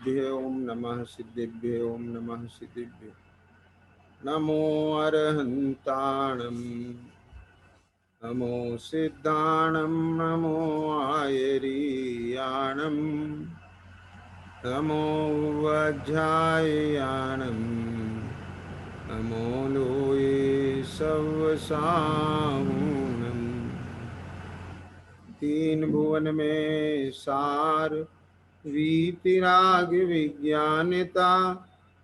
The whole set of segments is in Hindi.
सिद्धिभ्यो ओम नमः सिद्धिभ्यो ओम नमः सिद्धिभ्यो नमो अरहन्ताणं नमो सिद्धाणं नमो आयरीयाणं नमो वज्रायाणं नमो लोये सवसाहुनं तीन भुवन में सार वीतिराग विज्ञानता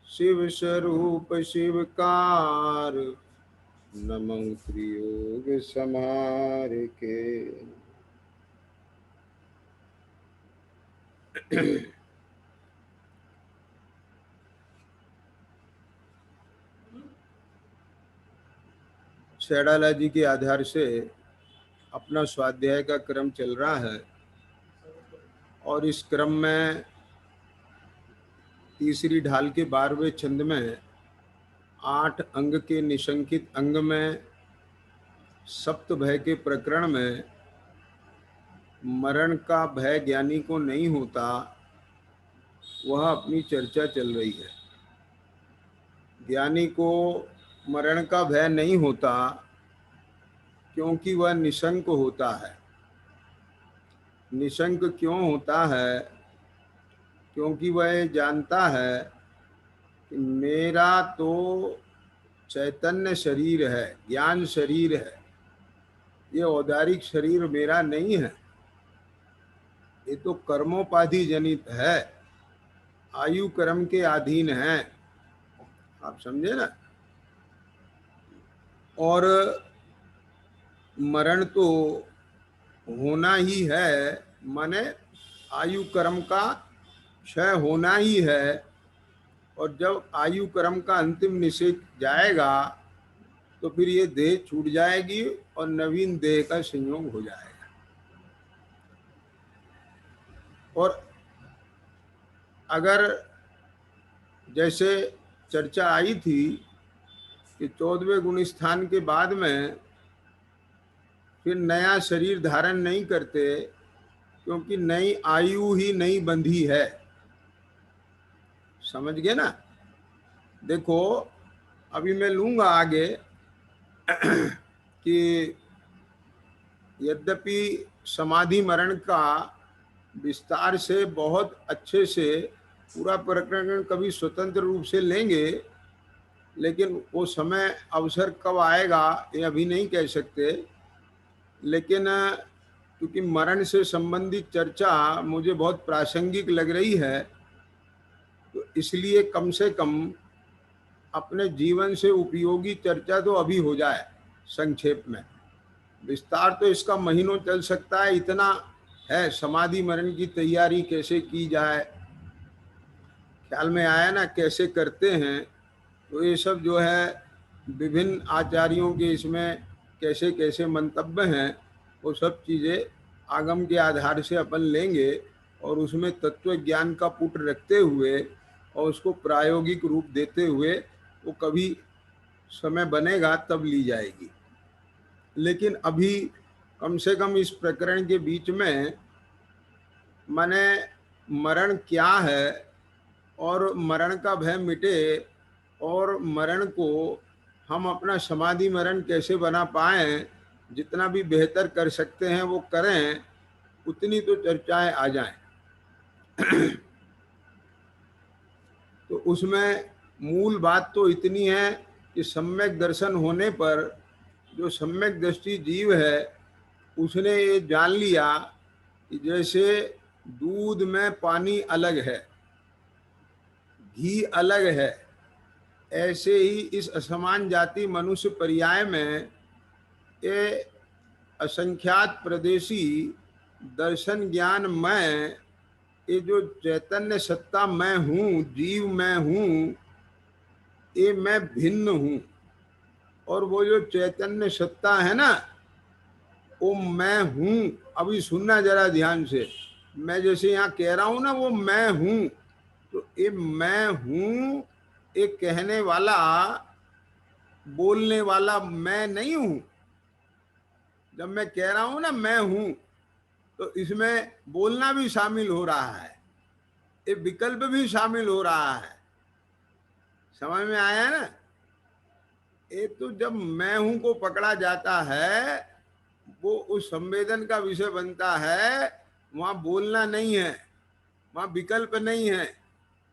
शिव स्वरूप शिवकार नमो त्रियोग समार के। शेडाला जी के आधार से अपना स्वाध्याय का क्रम चल रहा है और इस क्रम में तीसरी ढाल के 12वें छंद में 8 अंग के निशंकित अंग में सप्त भय के प्रकरण में मरण का भय ज्ञानी को नहीं होता, वह अपनी चर्चा चल रही है। ज्ञानी को मरण का भय नहीं होता क्योंकि वह निशंक होता है। निशंक क्यों होता है? क्योंकि वह जानता है कि मेरा तो चैतन्य शरीर है, ज्ञान शरीर है, ये औदारिक शरीर मेरा नहीं है, ये तो कर्मोपाधि जनित है, आयु कर्म के अधीन है। आप समझे ना? और मरण तो होना ही है, माने आयु कर्म का क्षय होना ही है। और जब आयु कर्म का अंतिम निषेध जाएगा तो फिर ये देह छूट जाएगी और नवीन देह का संयोग हो जाएगा। और अगर जैसे चर्चा आई थी कि 14वें गुण स्थान के बाद में फिर नया शरीर धारण नहीं करते क्योंकि नई आयु ही नहीं बंधी है। समझ गए ना? देखो अभी मैं लूंगा आगे कि यद्यपि समाधि मरण का विस्तार से बहुत अच्छे से पूरा प्रकरण कभी स्वतंत्र रूप से लेंगे, लेकिन वो समय अवसर कब आएगा ये अभी नहीं कह सकते। लेकिन क्योंकि मरण से संबंधित चर्चा मुझे बहुत प्रासंगिक लग रही है, तो इसलिए कम से कम अपने जीवन से उपयोगी चर्चा तो अभी हो जाए संक्षेप में। विस्तार तो इसका महीनों चल सकता है, इतना है। समाधि मरण की तैयारी कैसे की जाए, ख्याल में आया ना, कैसे करते हैं, तो ये सब जो है विभिन्न आचार्यों के इसमें कैसे कैसे मंतव्य हैं, वो सब चीज़ें आगम के आधार से अपन लेंगे और उसमें तत्व ज्ञान का पुट रखते हुए और उसको प्रायोगिक रूप देते हुए वो कभी समय बनेगा तब ली जाएगी। लेकिन अभी कम से कम इस प्रकरण के बीच में माने मरण क्या है और मरण का भय मिटे और मरण को हम अपना समाधि मरण कैसे बना पाएं, जितना भी बेहतर कर सकते हैं वो करें, उतनी तो चर्चाएं आ जाएं। तो उसमें मूल बात तो इतनी है कि सम्यक दर्शन होने पर जो सम्यक दृष्टि जीव है उसने ये जान लिया कि जैसे दूध में पानी अलग है, घी अलग है, ऐसे ही इस असमान जाति मनुष्य पर्याय में ये असंख्यात प्रदेशी दर्शन ज्ञान मैं, ये जो चैतन्य सत्ता मैं हूँ, जीव मैं हूँ, ये मैं भिन्न हूँ। और वो जो चैतन्य सत्ता है ना, वो मैं हूँ। अभी सुनना जरा ध्यान से, मैं जैसे यहाँ कह रहा हूँ ना, वो मैं हूँ, तो ये मैं हूँ एक कहने वाला बोलने वाला मैं नहीं हूँ। जब मैं कह रहा हूँ ना मैं हूँ, तो इसमें बोलना भी शामिल हो रहा है। ये विकल्प भी शामिल हो रहा है। समझ में आया ना? ये तो जब मैं हूं को पकड़ा जाता है, वो उस संवेदन का विषय बनता है। वहां बोलना नहीं है, वहां विकल्प नहीं है,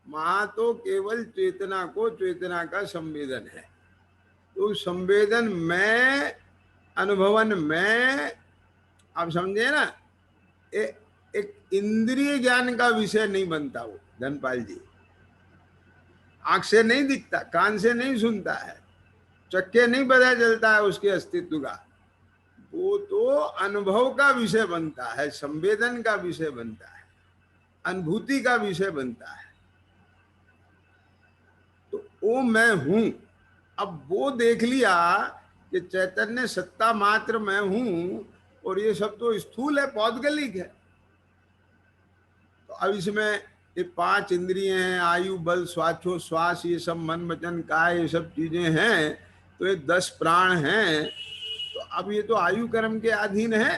वहां तो केवल चेतना को चेतना का संवेदन है। तो संवेदन में, अनुभवन में, आप समझे ना? एक इंद्रिय ज्ञान का विषय नहीं बनता वो, धनपाल जी। आंख से नहीं दिखता, कान से नहीं सुनता है, चक्के नहीं पता चलता है उसके अस्तित्व का। वो तो अनुभव का विषय बनता है, संवेदन का विषय बनता है, अनुभूति का विषय बनता है। तो वो मैं हूं। अब वो देख लिया कि चैतन्य सत्ता मात्र मैं हूं, और ये सब तो स्थूल है, पौद्गलिक है। तो अब इसमें ये 5 इंद्रिय हैं, आयु, बल, श्वास, ये सब मन, वचन, काय, ये सब चीजें हैं। तो ये 10 प्राण हैं। तो अब ये तो आयु कर्म के अधीन है,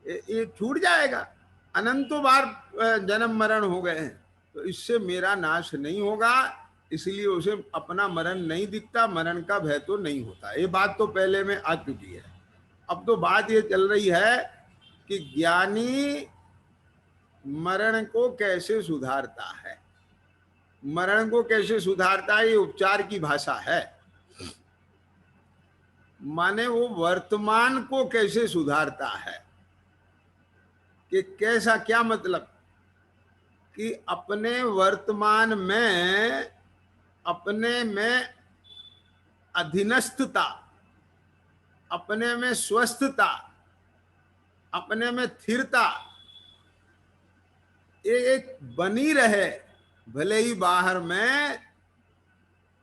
ये छूट जाएगा। अनंतों बार जन्म मरण हो गए हैं, तो इससे मेरा नाश नहीं होगा, इसलिए उसे अपना मरण नहीं दिखता, मरण का भय तो नहीं होता। ये बात तो पहले में आ चुकी है। अब तो बात ये चल रही है कि ज्ञानी मरण को कैसे सुधारता है। मरण को कैसे सुधारता है, ये उपचार की भाषा है। माने वो वर्तमान को कैसे सुधारता है, कि कैसा, क्या मतलब? कि अपने वर्तमान में, अपने में अधीनस्थता, अपने में स्वस्थता, अपने में स्थिरता, ये एक बनी रहे। भले ही बाहर में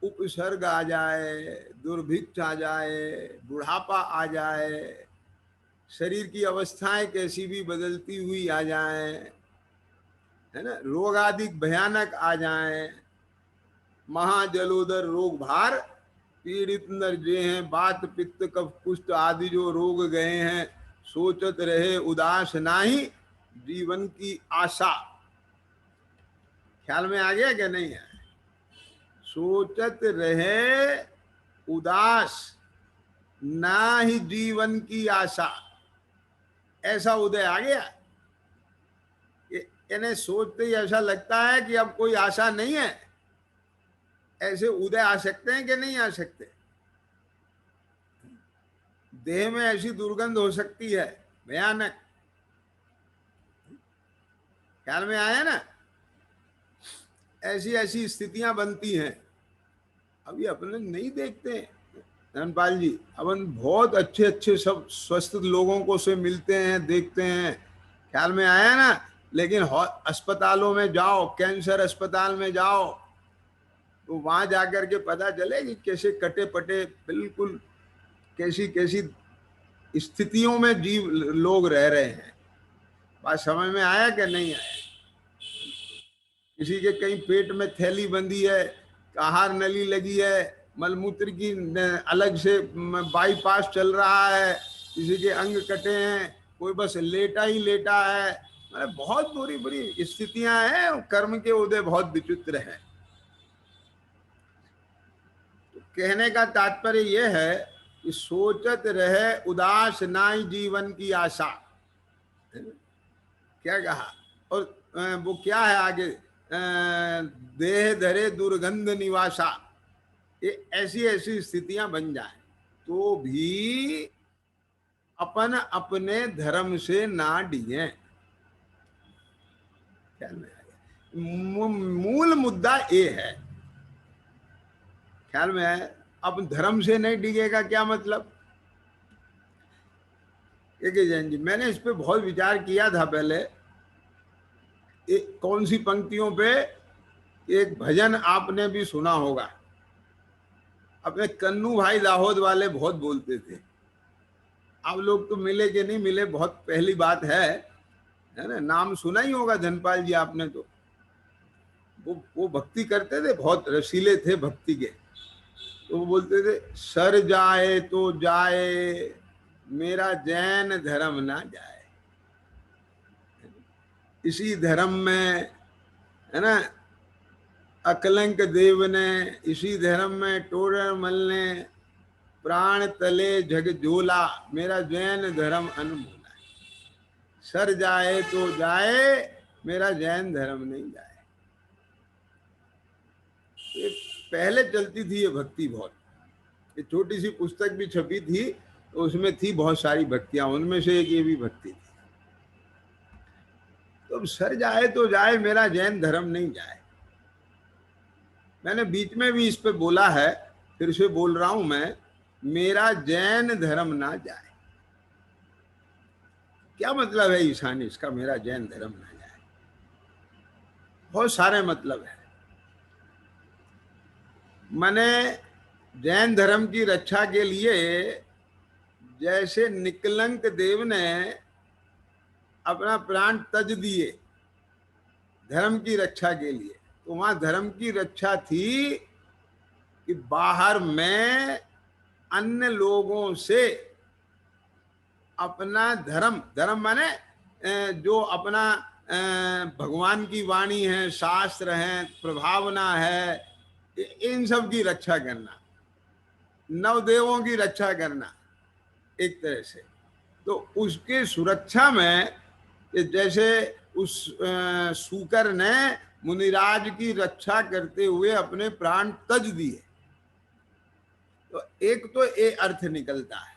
उपसर्ग आ जाए, दुर्भिक्ष आ जाए, बुढ़ापा आ जाए, शरीर की अवस्थाएं कैसी भी बदलती हुई आ जाए, है ना, रोग आदि भयानक आ जाए, महाजलोदर रोग भार पीड़ित नर जे हैं, बात पित्त कफ कुष्ठ आदि जो रोग गए हैं, सोचत रहे उदास नाही जीवन की आशा। ख्याल में आ गया क्या नहीं है? सोचत रहे उदास ना ही जीवन की आशा, ऐसा उदय आ गया। इन्हें सोचते ही ऐसा लगता है कि अब कोई आशा नहीं है। ऐसे उदय आ सकते हैं कि नहीं आ सकते? देह में ऐसी दुर्गंध हो सकती है भयानक। ख्याल में आया ना? ऐसी ऐसी स्थितियां बनती हैं। अभी अपने नहीं देखते धनपाल जी, अपन बहुत अच्छे अच्छे सब स्वस्थ लोगों को से मिलते हैं, देखते हैं। ख्याल में आया ना? लेकिन अस्पतालों में जाओ, कैंसर अस्पताल में जाओ, तो वहां जाकर के पता चले कि कैसे कटे पटे, बिल्कुल कैसी कैसी स्थितियों में जीव लोग रह रहे हैं। बात समझ में आया कि नहीं आया? किसी के कहीं पेट में थैली बंधी है, आहार नली लगी है, मलमूत्र की अलग से बाईपास चल रहा है, किसी के अंग कटे हैं, कोई बस लेटा ही लेटा है। मतलब बहुत बुरी बुरी स्थितियां हैं। कर्म के उदय बहुत विचित्र हैं। तो कहने का तात्पर्य यह है कि सोचत रहे उदास नाई जीवन की आशा। क्या कहा? और वो क्या है आगे, देह धरे दुर्गंध निवासा। ये ऐसी ऐसी स्थितियां बन जाए तो भी अपन अपने धर्म से ना डिगे। ख्याल में आ गया? मूल मुद्दा ये है। ख्याल में है? अब धर्म से नहीं डिगेगा क्या मतलब? जैन जी, मैंने इस पे बहुत विचार किया था पहले। कौन सी पंक्तियों पे? एक भजन आपने भी सुना होगा, अपने कन्नू भाई दाहोद वाले बहुत बोलते थे। आप लोग तो मिले कि नहीं मिले, बहुत पहली बात है ना? नाम सुना ही होगा धनपाल जी आपने तो। वो भक्ति करते थे, बहुत रसीले थे भक्ति के। तो वो बोलते थे, सर जाए तो जाए मेरा जैन धर्म ना जाए। इसी धर्म में है ना। अकलंक देव ने इसी धर्म में टोडर मल ने प्राण तले जग जोला, मेरा जैन धर्म अनमोला। सर जाए तो जाए, मेरा जैन धर्म नहीं जाए। ये पहले चलती थी ये भक्ति बहुत। ये छोटी सी पुस्तक भी छपी थी तो उसमें थी बहुत सारी भक्तियां, उनमें से एक ये भी भक्ति थी। तो सर जाए तो जाए, मेरा जैन धर्म नहीं जाए। मैंने बीच में भी इस पे बोला है, फिर से बोल रहा हूं मैं, मेरा जैन धर्म ना जाए। क्या मतलब है ईशानी इसका, मेरा जैन धर्म ना जाए? बहुत सारे मतलब है। मैंने जैन धर्म की रक्षा के लिए जैसे निकलंक देव ने अपना प्राण तज दिए धर्म की रक्षा के लिए, तो वहां धर्म की रक्षा थी कि बाहर में अन्य लोगों से अपना धर्म, धर्म माने जो अपना भगवान की वाणी है, शास्त्र है, प्रभावना है, इन सब की रक्षा करना, नवदेवों की रक्षा करना एक तरह से। तो उसके सुरक्षा में जैसे उस सूकर ने मुनिराज की रक्षा करते हुए अपने प्राण तज दिए, तो एक तो ये अर्थ निकलता है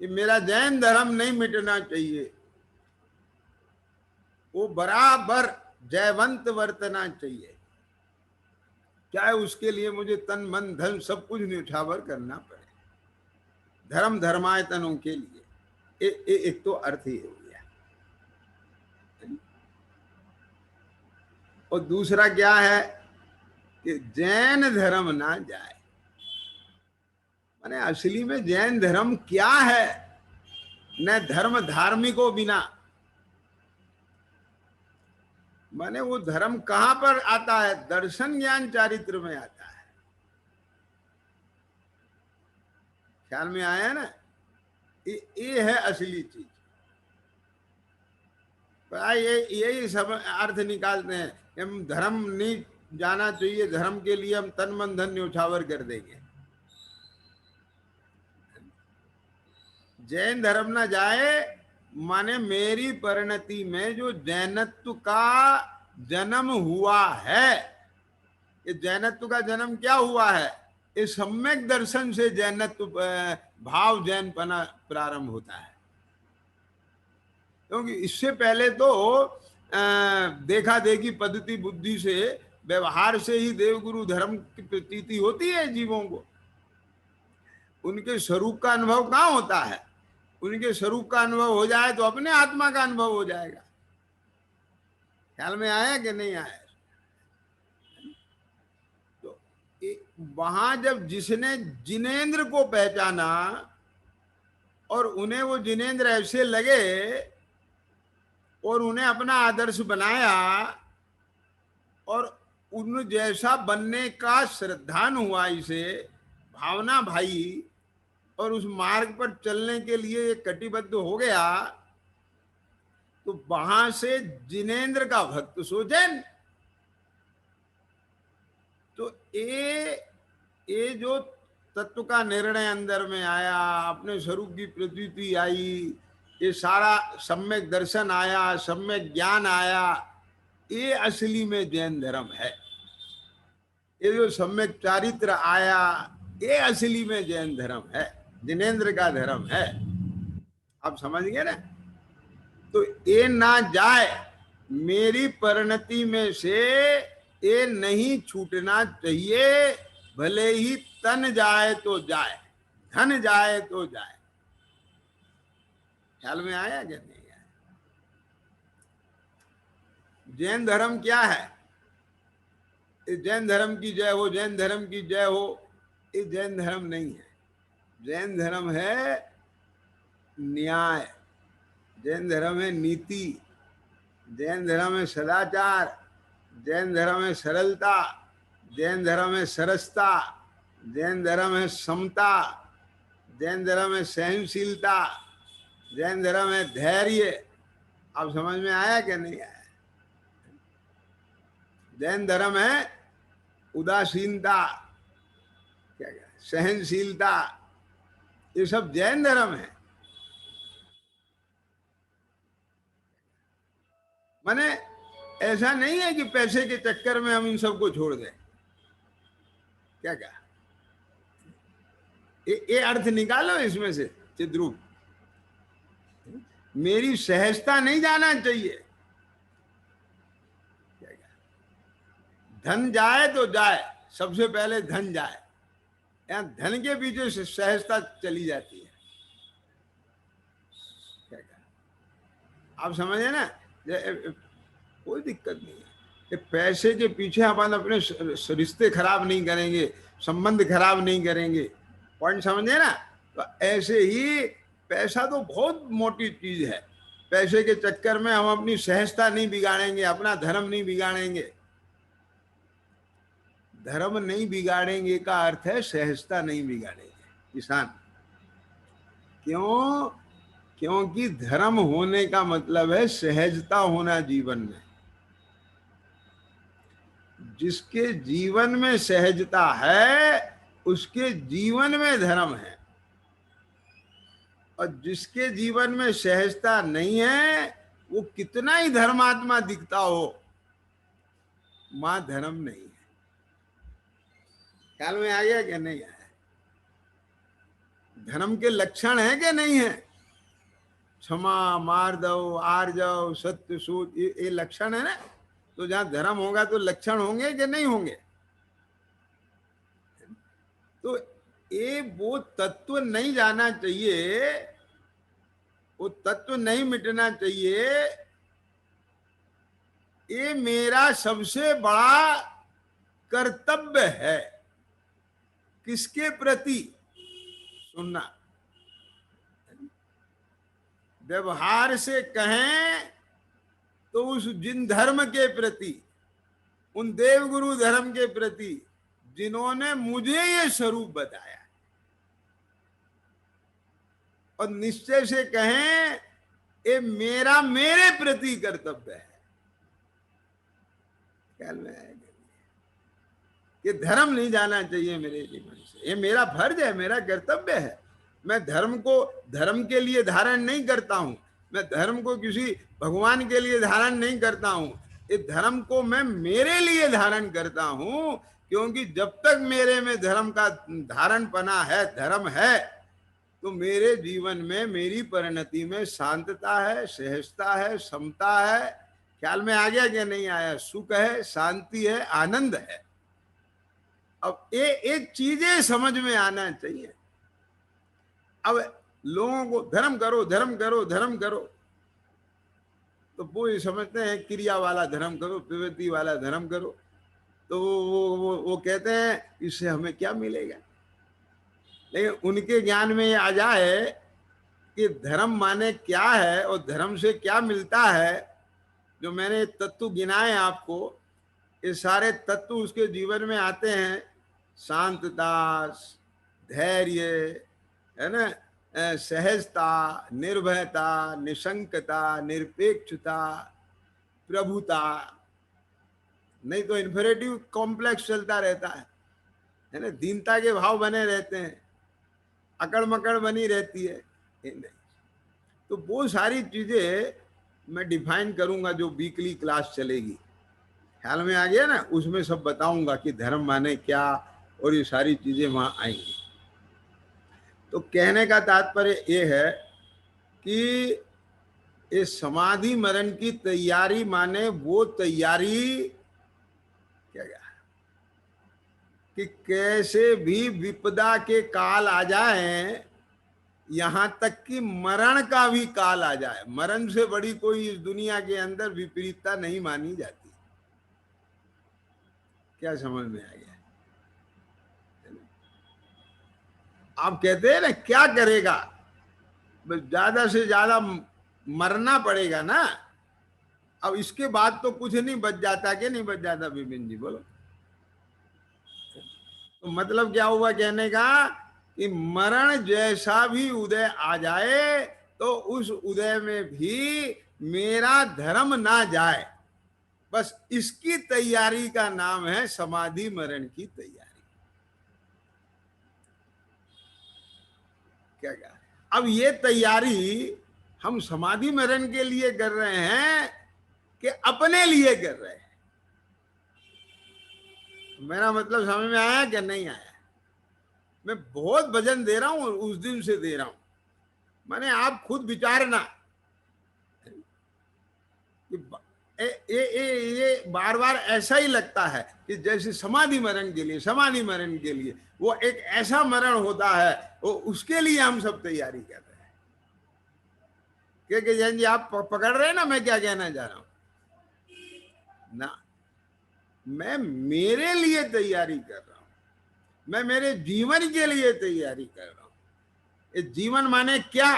कि मेरा जैन धर्म नहीं मिटना चाहिए, वो बराबर जयवंत वर्तना चाहिए, चाहे उसके लिए मुझे तन मन धन सब कुछ न्यौछावर करना पड़े, धर्म धर्मायतनों के लिए। एक तो अर्थ ही हो गया। और दूसरा क्या है कि जैन धर्म ना जाए, माने असली में जैन धर्म क्या है? न धर्म धार्मिको बिना, माने वो धर्म कहां पर आता है? दर्शन ज्ञान चारित्र में आता है। ख्याल में आया ना? ये है असली चीज। ये यही सब अर्थ निकालते हैं कि हम धर्म नहीं जाना चाहिए, धर्म के लिए हम तन मन धन न्यौछावर कर देंगे। जैन धर्म ना जाए माने मेरी परिणति में जो जैनत्व का जन्म हुआ है, ये जैनत्व का जन्म क्या हुआ है? इस सम्यक दर्शन से जैनत्व भाव जैनपना प्रारंभ होता है। क्योंकि इससे पहले तो देखा देखी पद्धति बुद्धि से, व्यवहार से ही देवगुरु धर्म की प्रतीति होती है जीवों को। उनके स्वरूप का अनुभव कहाँ होता है? उनके स्वरूप का अनुभव हो जाए तो अपने आत्मा का अनुभव हो जाएगा। ख्याल में आया कि नहीं आया? तो वहां जब जिसने जिनेंद्र को पहचाना और उन्हें वो जिनेंद्र ऐसे लगे और उन्हें अपना आदर्श बनाया और उन जैसा बनने का श्रद्धान हुआ, इसे भावना भाई, और उस मार्ग पर चलने के लिए कटिबद्ध हो गया, तो वहां से जिनेंद्र का भक्त सो जैन। तो ये जो तत्व का निर्णय अंदर में आया, अपने स्वरूप की प्रतीति आई, ये सारा सम्यक दर्शन आया, सम्यक ज्ञान आया, ये असली में जैन धर्म है। ये जो सम्यक चारित्र आया, ये असली में जैन धर्म है, जिनेंद्र का धर्म है। आप समझ गए ना? तो ये ना जाए, मेरी परिणति में से ये नहीं छूटना चाहिए, भले ही तन जाए तो जाए, धन जाए तो जाए। ख्याल में आया क्या नहीं आया? जैन धर्म क्या है? जैन धर्म की जय हो, जैन धर्म की जय हो, ये जैन धर्म नहीं है। जैन धर्म है न्याय, जैन धर्म है नीति, जैन धर्म है सदाचार, जैन धर्म है सरलता, जैन धर्म है सरसता, जैन धर्म है समता, जैन धर्म है सहनशीलता, जैन धर्म है धैर्य। आप समझ में आया क्या नहीं आया? जैन धर्म है उदासीनता, क्या क्या सहनशीलता, ये सब जैन धर्म है। माने ऐसा नहीं है कि पैसे के चक्कर में हम इन सबको छोड़ दें। क्या क्या ये अर्थ निकालो इसमें से चिद्रूप। मेरी सहजता नहीं जाना चाहिए। क्या क्या धन जाए तो जाए, सबसे पहले धन जाए, यहाँ धन के पीछे से सहजता चली जाती है। क्या क्या आप समझे ना, कोई दिक्कत नहीं है कि पैसे के पीछे अपन अपने रिश्ते खराब नहीं करेंगे, संबंध खराब नहीं करेंगे। पॉइंट समझे ना। तो ऐसे ही पैसा तो बहुत मोटी चीज है, पैसे के चक्कर में हम अपनी सहजता नहीं बिगाड़ेंगे, अपना धर्म नहीं बिगाड़ेंगे। धर्म नहीं बिगाड़ेंगे का अर्थ है सहजता नहीं बिगाड़ेंगे किसान। क्यों? क्योंकि धर्म होने का मतलब है सहजता होना जीवन में। जिसके जीवन में सहजता है उसके जीवन में धर्म है, और जिसके जीवन में सहजता नहीं है वो कितना ही धर्मात्मा दिखता हो, मां धर्म नहीं है। ख्याल में आ गया कि नहीं आया? धर्म के लक्षण है कि नहीं है? क्षमा, मार्दव, आर्जव, सत्य, सूत, ये लक्षण है ना। तो जहां धर्म होगा तो लक्षण होंगे कि नहीं होंगे? तो ये वो तत्व नहीं जाना चाहिए, वो तत्व नहीं मिटना चाहिए। ये मेरा सबसे बड़ा कर्तव्य है। किसके प्रति? सुनना, व्यवहार से कहें तो उस जिन धर्म के प्रति, उन देवगुरु धर्म के प्रति जिन्होंने मुझे ये स्वरूप बताया, और निश्चय से कहें ये मेरा मेरे प्रति कर्तव्य है। ख्याल में आएगा कि धर्म नहीं जाना चाहिए मेरे जीवन से, ये मेरा फर्ज है, मेरा कर्तव्य है। मैं धर्म को धर्म के लिए धारण नहीं करता हूं, मैं धर्म को किसी भगवान के लिए धारण नहीं करता हूं, इस धर्म को मैं मेरे लिए धारण करता हूं। क्योंकि जब तक मेरे में धर्म का धारण पना है, धर्म है, तो मेरे जीवन में, मेरी परिणति में शांतता है, सहजता है, समता है। ख्याल में आ गया कि नहीं आया? सुख है, शांति है, आनंद है। अब ये चीजें समझ में आना चाहिए। अब लोगों को धर्म करो, धर्म करो, धर्म करो, तो वो ये समझते हैं क्रिया वाला धर्म करो, प्रवृत्ति वाला धर्म करो। तो वो कहते हैं इससे हमें क्या मिलेगा। लेकिन उनके ज्ञान में ये आ जाए कि धर्म माने क्या है और धर्म से क्या मिलता है। जो मैंने तत्व गिनाए आपको, ये सारे तत्व उसके जीवन में आते हैं। शांतता, धैर्य, है ना, सहजता, निर्भयता, निशंकता, निरपेक्षता, प्रभुता। नहीं तो इन्फेरेटिव कॉम्प्लेक्स चलता रहता है ना, दीनता के भाव बने रहते हैं, अकड़ मकड़ बनी रहती है। नहीं, तो वो सारी चीजें मैं डिफाइन करूंगा जो वीकली क्लास चलेगी। ख्याल में आ गया ना? उसमें सब बताऊंगा कि धर्म माने क्या, और ये सारी चीजें वहां आएंगी। तो कहने का तात्पर्य ये है कि ये समाधि मरण की तैयारी माने वो तैयारी क्या कि कैसे भी विपदा के काल आ जाए, यहां तक कि मरण का भी काल आ जाए। मरण से बड़ी कोई इस दुनिया के अंदर विपरीतता नहीं मानी जाती। क्या समझ में आ गया? आप कहते हैं ना क्या करेगा, बस ज्यादा से ज्यादा मरना पड़ेगा ना। अब इसके बाद तो कुछ नहीं बच जाता, कि नहीं बच जाता विपिन जी? बोलो। तो मतलब क्या हुआ कहने का कि मरण जैसा भी उदय आ जाए तो उस उदय में भी मेरा धर्म ना जाए। बस इसकी तैयारी का नाम है समाधि मरण की तैयारी। क्या क्या अब ये तैयारी हम समाधि मरण के लिए कर रहे हैं कि अपने लिए कर रहे हैं? मेरा मतलब समझ में आया कि नहीं आया? मैं बहुत वजन दे रहा हूं, उस दिन से दे रहा हूं। माने आप खुद विचारना कि ये बार बार ऐसा ही लगता है कि जैसे समाधि मरण के लिए, समाधि मरण के लिए वो एक ऐसा मरण होता है, वो उसके लिए हम सब तैयारी कर रहे हैं। क्योंकि जैन जी आप पकड़ रहे हैं ना मैं क्या कहना चाह रहा हूं ना? मैं मेरे लिए तैयारी कर रहा हूं, मैं मेरे जीवन के लिए तैयारी कर रहा हूं। ये जीवन माने क्या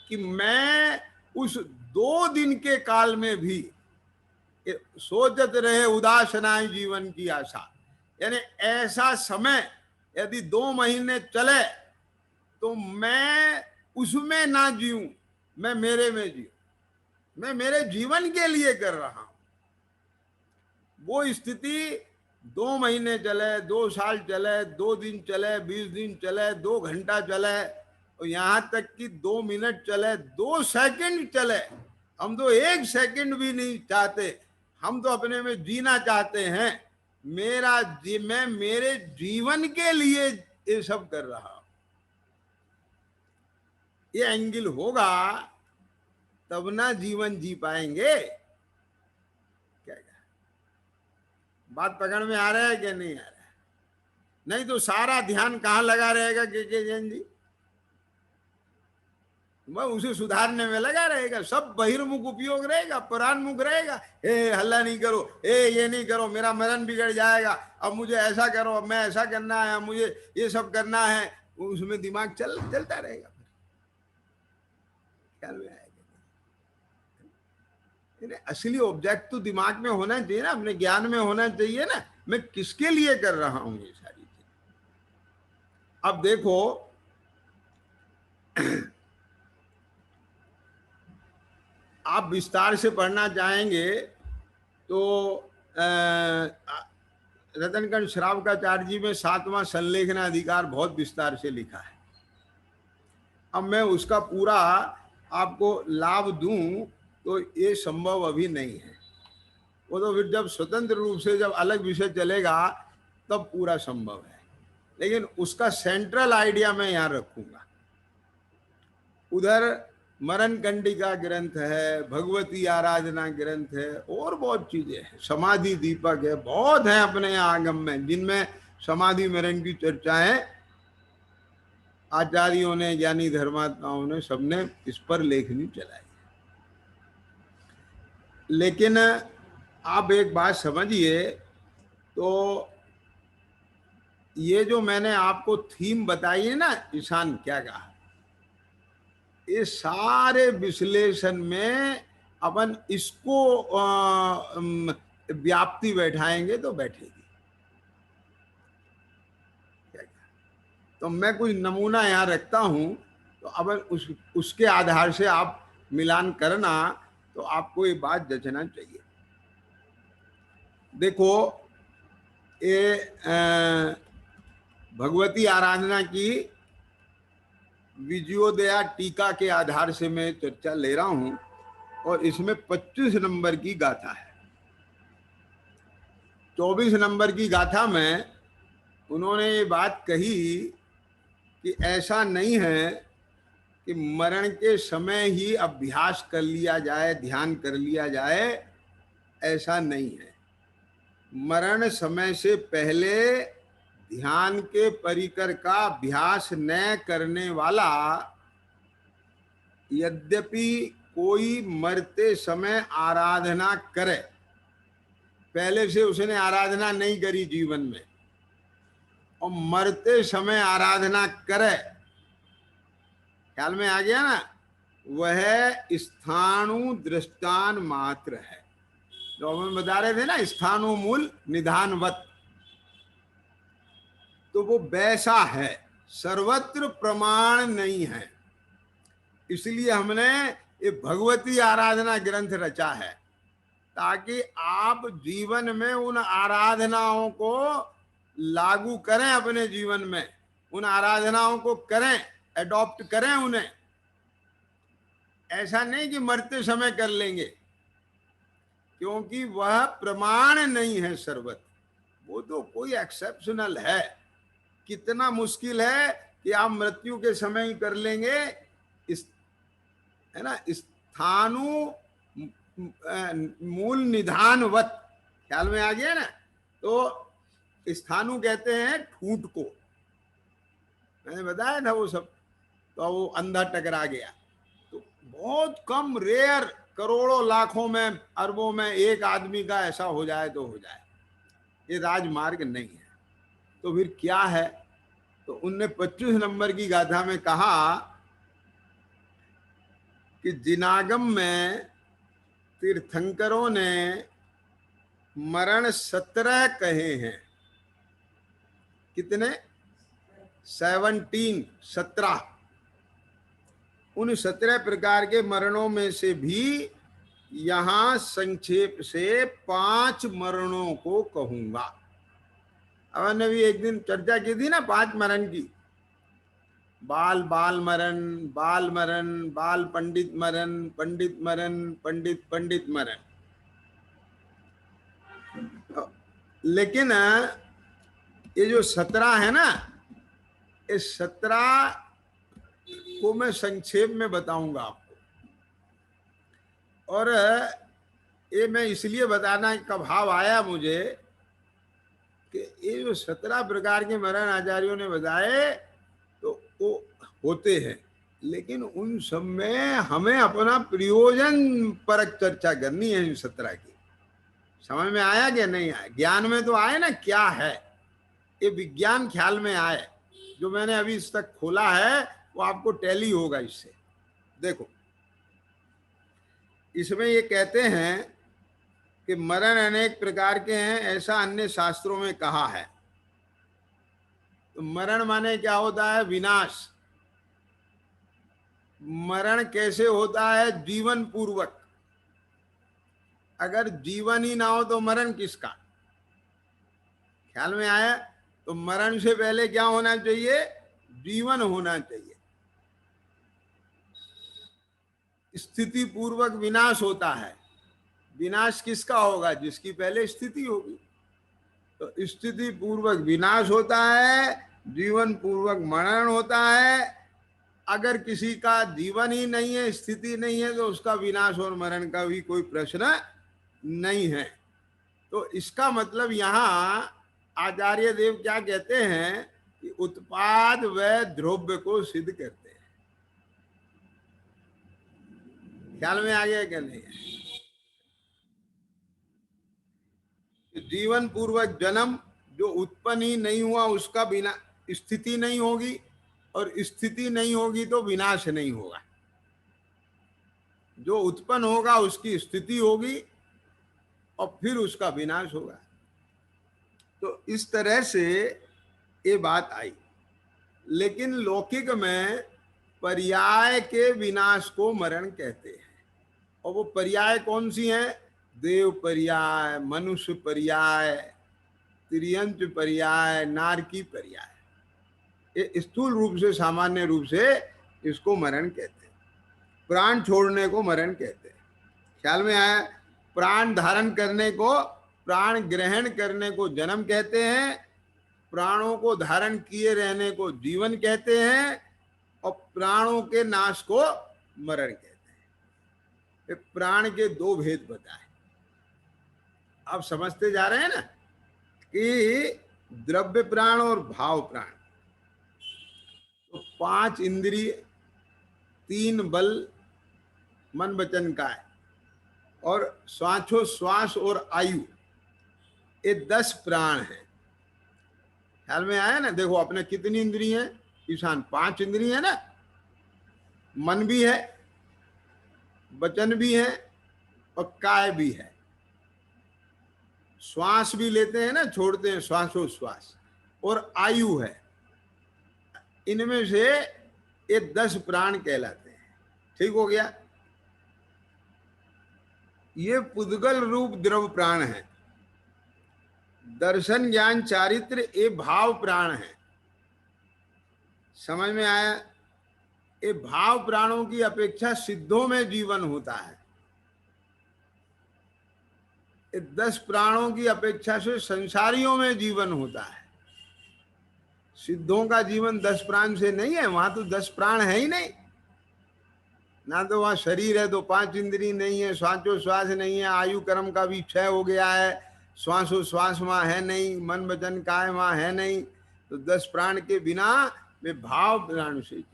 कि मैं उस 2 दिन के काल में भी सोचत रहे उदासनाएं जीवन की आशा, यानी ऐसा समय यदि 2 महीने चले तो मैं उसमें ना जीऊं, मैं मेरे में जीऊं, मैं मेरे जीवन के लिए कर रहा हूं। वो स्थिति 2 महीने चले, 2 साल चले, 2 दिन चले, 20 दिन चले, 2 घंटा चले, और यहां तक कि 2 मिनट चले, 2 सेकंड चले, हम तो 1 सेकंड भी नहीं चाहते। हम तो अपने में जीना चाहते हैं। मैं मेरे जीवन के लिए ये सब कर रहा हूं। ये एंगल होगा तब ना जीवन जी पाएंगे। क्या बात पकड़ में आ रहा है कि नहीं आ रहा है? नहीं तो सारा ध्यान कहां लगा रहेगा के जैन जी? मैं उसे सुधारने में लगा रहेगा, सब बहिर्मुख उपयोग रहेगा, परान्मुख रहेगा। ए हल्ला नहीं करो, ए ये नहीं करो, मेरा मरण बिगड़ जाएगा, अब मुझे ऐसा करो, अब मैं ऐसा करना है, मुझे ये सब करना है। उसमें दिमाग चलता रहेगा। ख्याल में आएगा? असली ऑब्जेक्ट तो दिमाग में होना चाहिए ना, अपने ज्ञान में होना चाहिए ना, मैं किसके लिए कर रहा हूं ये सारी चीज। अब देखो आप विस्तार से पढ़ना चाहेंगे तो रतनकंड श्रावकाचार्य जी में 7वां संलेखना अधिकार बहुत विस्तार से लिखा है। अब मैं उसका पूरा आपको लाभ दूं तो ये संभव अभी नहीं है। वो तो फिर जब स्वतंत्र रूप से जब अलग विषय चलेगा तब पूरा संभव है, लेकिन उसका सेंट्रल आइडिया मैं यहाँ रखूंगा। उधर मरण कंडिका ग्रंथ है, भगवती आराधना ग्रंथ है, और बहुत चीजें हैं, समाधि दीपक है, बहुत है अपने आगम में जिनमें समाधि मरण की चर्चाएं आचार्यों ने, ज्ञानी धर्मात्माओं ने, सबने इस पर लेखनी चलाई। लेकिन आप एक बात समझिए, तो ये जो मैंने आपको थीम बताई है ना, ईशान क्या कहा, ये सारे विश्लेषण में अपन इसको व्याप्ति बैठाएंगे तो बैठेगी। तो मैं कुछ नमूना यहाँ रखता हूँ, तो अब उसके आधार से आप मिलान करना, तो आपको ये बात जचना चाहिए। देखो ये भगवती आराधना की विजयोदया टीका के आधार से मैं चर्चा ले रहा हूं, और इसमें 25 नंबर की गाथा है। 24 नंबर की गाथा में उन्होंने ये बात कही कि ऐसा नहीं है कि मरण के समय ही अभ्यास कर लिया जाए, ध्यान कर लिया जाए, ऐसा नहीं है। मरण समय से पहले ध्यान के परिकर का अभ्यास न करने वाला, यद्यपि कोई मरते समय आराधना करे, पहले से उसने आराधना नहीं करी जीवन में, और मरते समय आराधना करे, ख्याल में आ गया ना, वह स्थाणु दृष्टान मात्र है। जो हम बता रहे थे ना, स्थाणु मूल निधानवत, तो वो वैसा है, सर्वत्र प्रमाण नहीं है। इसलिए हमने ये भगवती आराधना ग्रंथ रचा है। ताकि आप जीवन में उन आराधनाओं को लागू करें, अपने जीवन में उन आराधनाओं को करें, एडॉप्ट करें उन्हें। ऐसा नहीं कि मरते समय कर लेंगे, क्योंकि वह प्रमाण नहीं है सर्वत्र। वो तो कोई एक्सेप्शनल है। कितना मुश्किल है कि आप मृत्यु के समय ही कर लेंगे। इस है ना, स्थानु मूल निधानवत, ख्याल में आ गया ना। तो स्थानु कहते हैं ठूंठ को, मैंने बताया था वो सब। तो वो अंधा टकरा गया। तो बहुत कम, रेयर, करोड़ों लाखों में अरबों में एक आदमी का ऐसा हो जाए तो हो जाए। ये राजमार्ग नहीं है। तो फिर क्या है? तो उनने 25 नंबर की गाथा में कहा कि जिनागम में तीर्थंकरों ने मरण 17 कहे हैं। कितने? 17। उन 17 प्रकार के मरणों में से भी यहां संक्षेप से 5 मरणों को कहूंगा। अब हमने भी एक दिन चर्चा की थी ना 5 मरण की। बाल बाल मरण, बाल मरण, बाल पंडित मरण, पंडित मरण, पंडित पंडित मरण। लेकिन ये जो 17 है ना, इस 17 को मैं संक्षेप में बताऊंगा आपको। और ये मैं इसलिए बताना का भाव आया मुझे कि ये जो 17 प्रकार के मरण आचार्यों ने बताए तो वो होते हैं, लेकिन उन सब में हमें अपना प्रयोजन परक चर्चा करनी है। इन 17 की समझ में आया कि नहीं आया? ज्ञान में तो आए ना क्या है, ये विज्ञान ख्याल में आए। जो मैंने अभी इस तक खोला है वो आपको टैली होगा इससे। देखो, इसमें ये कहते हैं कि मरण अनेक प्रकार के हैं, ऐसा अन्य शास्त्रों में कहा है। तो मरण माने क्या होता है? विनाश। मरण कैसे होता है? जीवन पूर्वक। अगर जीवन ही ना हो तो मरण किसका? ख्याल में आया? तो मरण से पहले क्या होना चाहिए? जीवन होना चाहिए। स्थिति पूर्वक विनाश होता है। विनाश किसका होगा? जिसकी पहले स्थिति होगी। तो स्थिति पूर्वक विनाश होता है, जीवन पूर्वक मरण होता है। अगर किसी का जीवन ही नहीं है, स्थिति नहीं है, तो उसका विनाश और मरण का भी कोई प्रश्न नहीं है। तो इसका मतलब यहां आचार्य देव क्या कहते हैं कि उत्पाद व द्रव्य को सिद्ध करते हैं। ख्याल में आ गया क्या नहीं? जीवन पूर्वक जन्म, जो उत्पन्न ही नहीं हुआ उसका बिना स्थिति नहीं होगी, और स्थिति नहीं होगी तो विनाश नहीं होगा। जो उत्पन्न होगा उसकी स्थिति होगी और फिर उसका विनाश होगा। तो इस तरह से ये बात आई। लेकिन लौकिक में पर्याय के विनाश को मरण कहते हैं। और वो पर्याय कौन सी हैं? देव पर्याय, मनुष्य पर्याय, त्रियंच पर्याय, नारकी पर्याय। ये स्थूल रूप से, सामान्य रूप से इसको मरण कहते हैं। प्राण छोड़ने को मरण कहते हैं। ख्याल में आया? प्राण धारण करने को, प्राण ग्रहण करने को जन्म कहते हैं। प्राणों को धारण किए रहने को जीवन कहते हैं, और प्राणों के नाश को मरण कहते हैं। प्राण के 2 भेद बताए। आप समझते जा रहे हैं ना कि द्रव्य प्राण और भाव प्राण। तो 5 इंद्रिय, 3 बल, मन वचन काय, और श्वासोश्वास और आयु, ये 10 प्राण हैं। ख्याल में आया ना? देखो अपने कितनी इंद्रिय हैं? ईशान 5 इंद्रिय है ना। मन भी है, वचन भी है, और काय भी है। श्वास भी लेते हैं ना, छोड़ते हैं, श्वासोश्वास, और आयु है। इनमें से ये 10 प्राण कहलाते हैं। ठीक हो गया? ये पुद्गल रूप द्रव प्राण है। दर्शन ज्ञान चारित्र ये भाव प्राण है। समझ में आया? ये भाव प्राणों की अपेक्षा सिद्धों में जीवन होता है। ये 10 प्राणों की अपेक्षा से संसारियों में जीवन होता है। सिद्धों का जीवन 10 प्राण से नहीं है, वहां तो 10 प्राण है ही नहीं ना। तो वहां शरीर है तो 5 इंद्री नहीं है, श्वासोश्वास नहीं है, आयु कर्म का भी क्षय हो गया है, श्वासोश्वास वहां है नहीं, मन वचन काय वहां है नहीं। तो 10 प्राण के बिना वे भाव प्राण से जीते।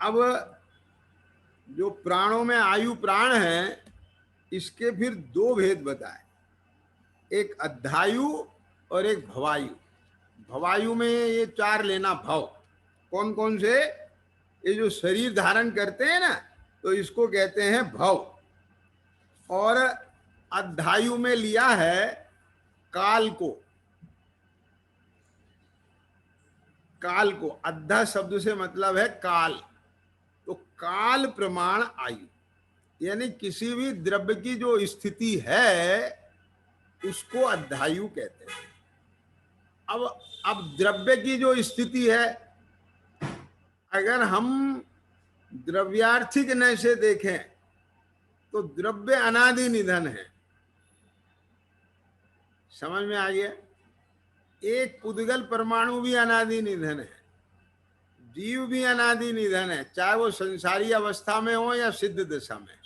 अब जो प्राणों में आयु प्राण है, इसके फिर 2 भेद बताए, एक अध्यायु और एक भवायु। भवायु में ये 4 लेना भव। कौन कौन से? ये जो शरीर धारण करते हैं ना, तो इसको कहते हैं भव। और अध्यायु में लिया है काल को। काल को अद्धा शब्द से मतलब है काल। तो काल प्रमाण आयु, यानी किसी भी द्रव्य की जो स्थिति है उसको अध्यायु कहते हैं। अब द्रव्य की जो स्थिति है, अगर हम द्रव्यार्थिक नय से देखें तो द्रव्य अनादि निधन है। समझ में आ गया? एक पुद्गल परमाणु भी अनादि निधन है, जीव भी अनादि निधन है, चाहे वो संसारी अवस्था में हो या सिद्ध दशा में।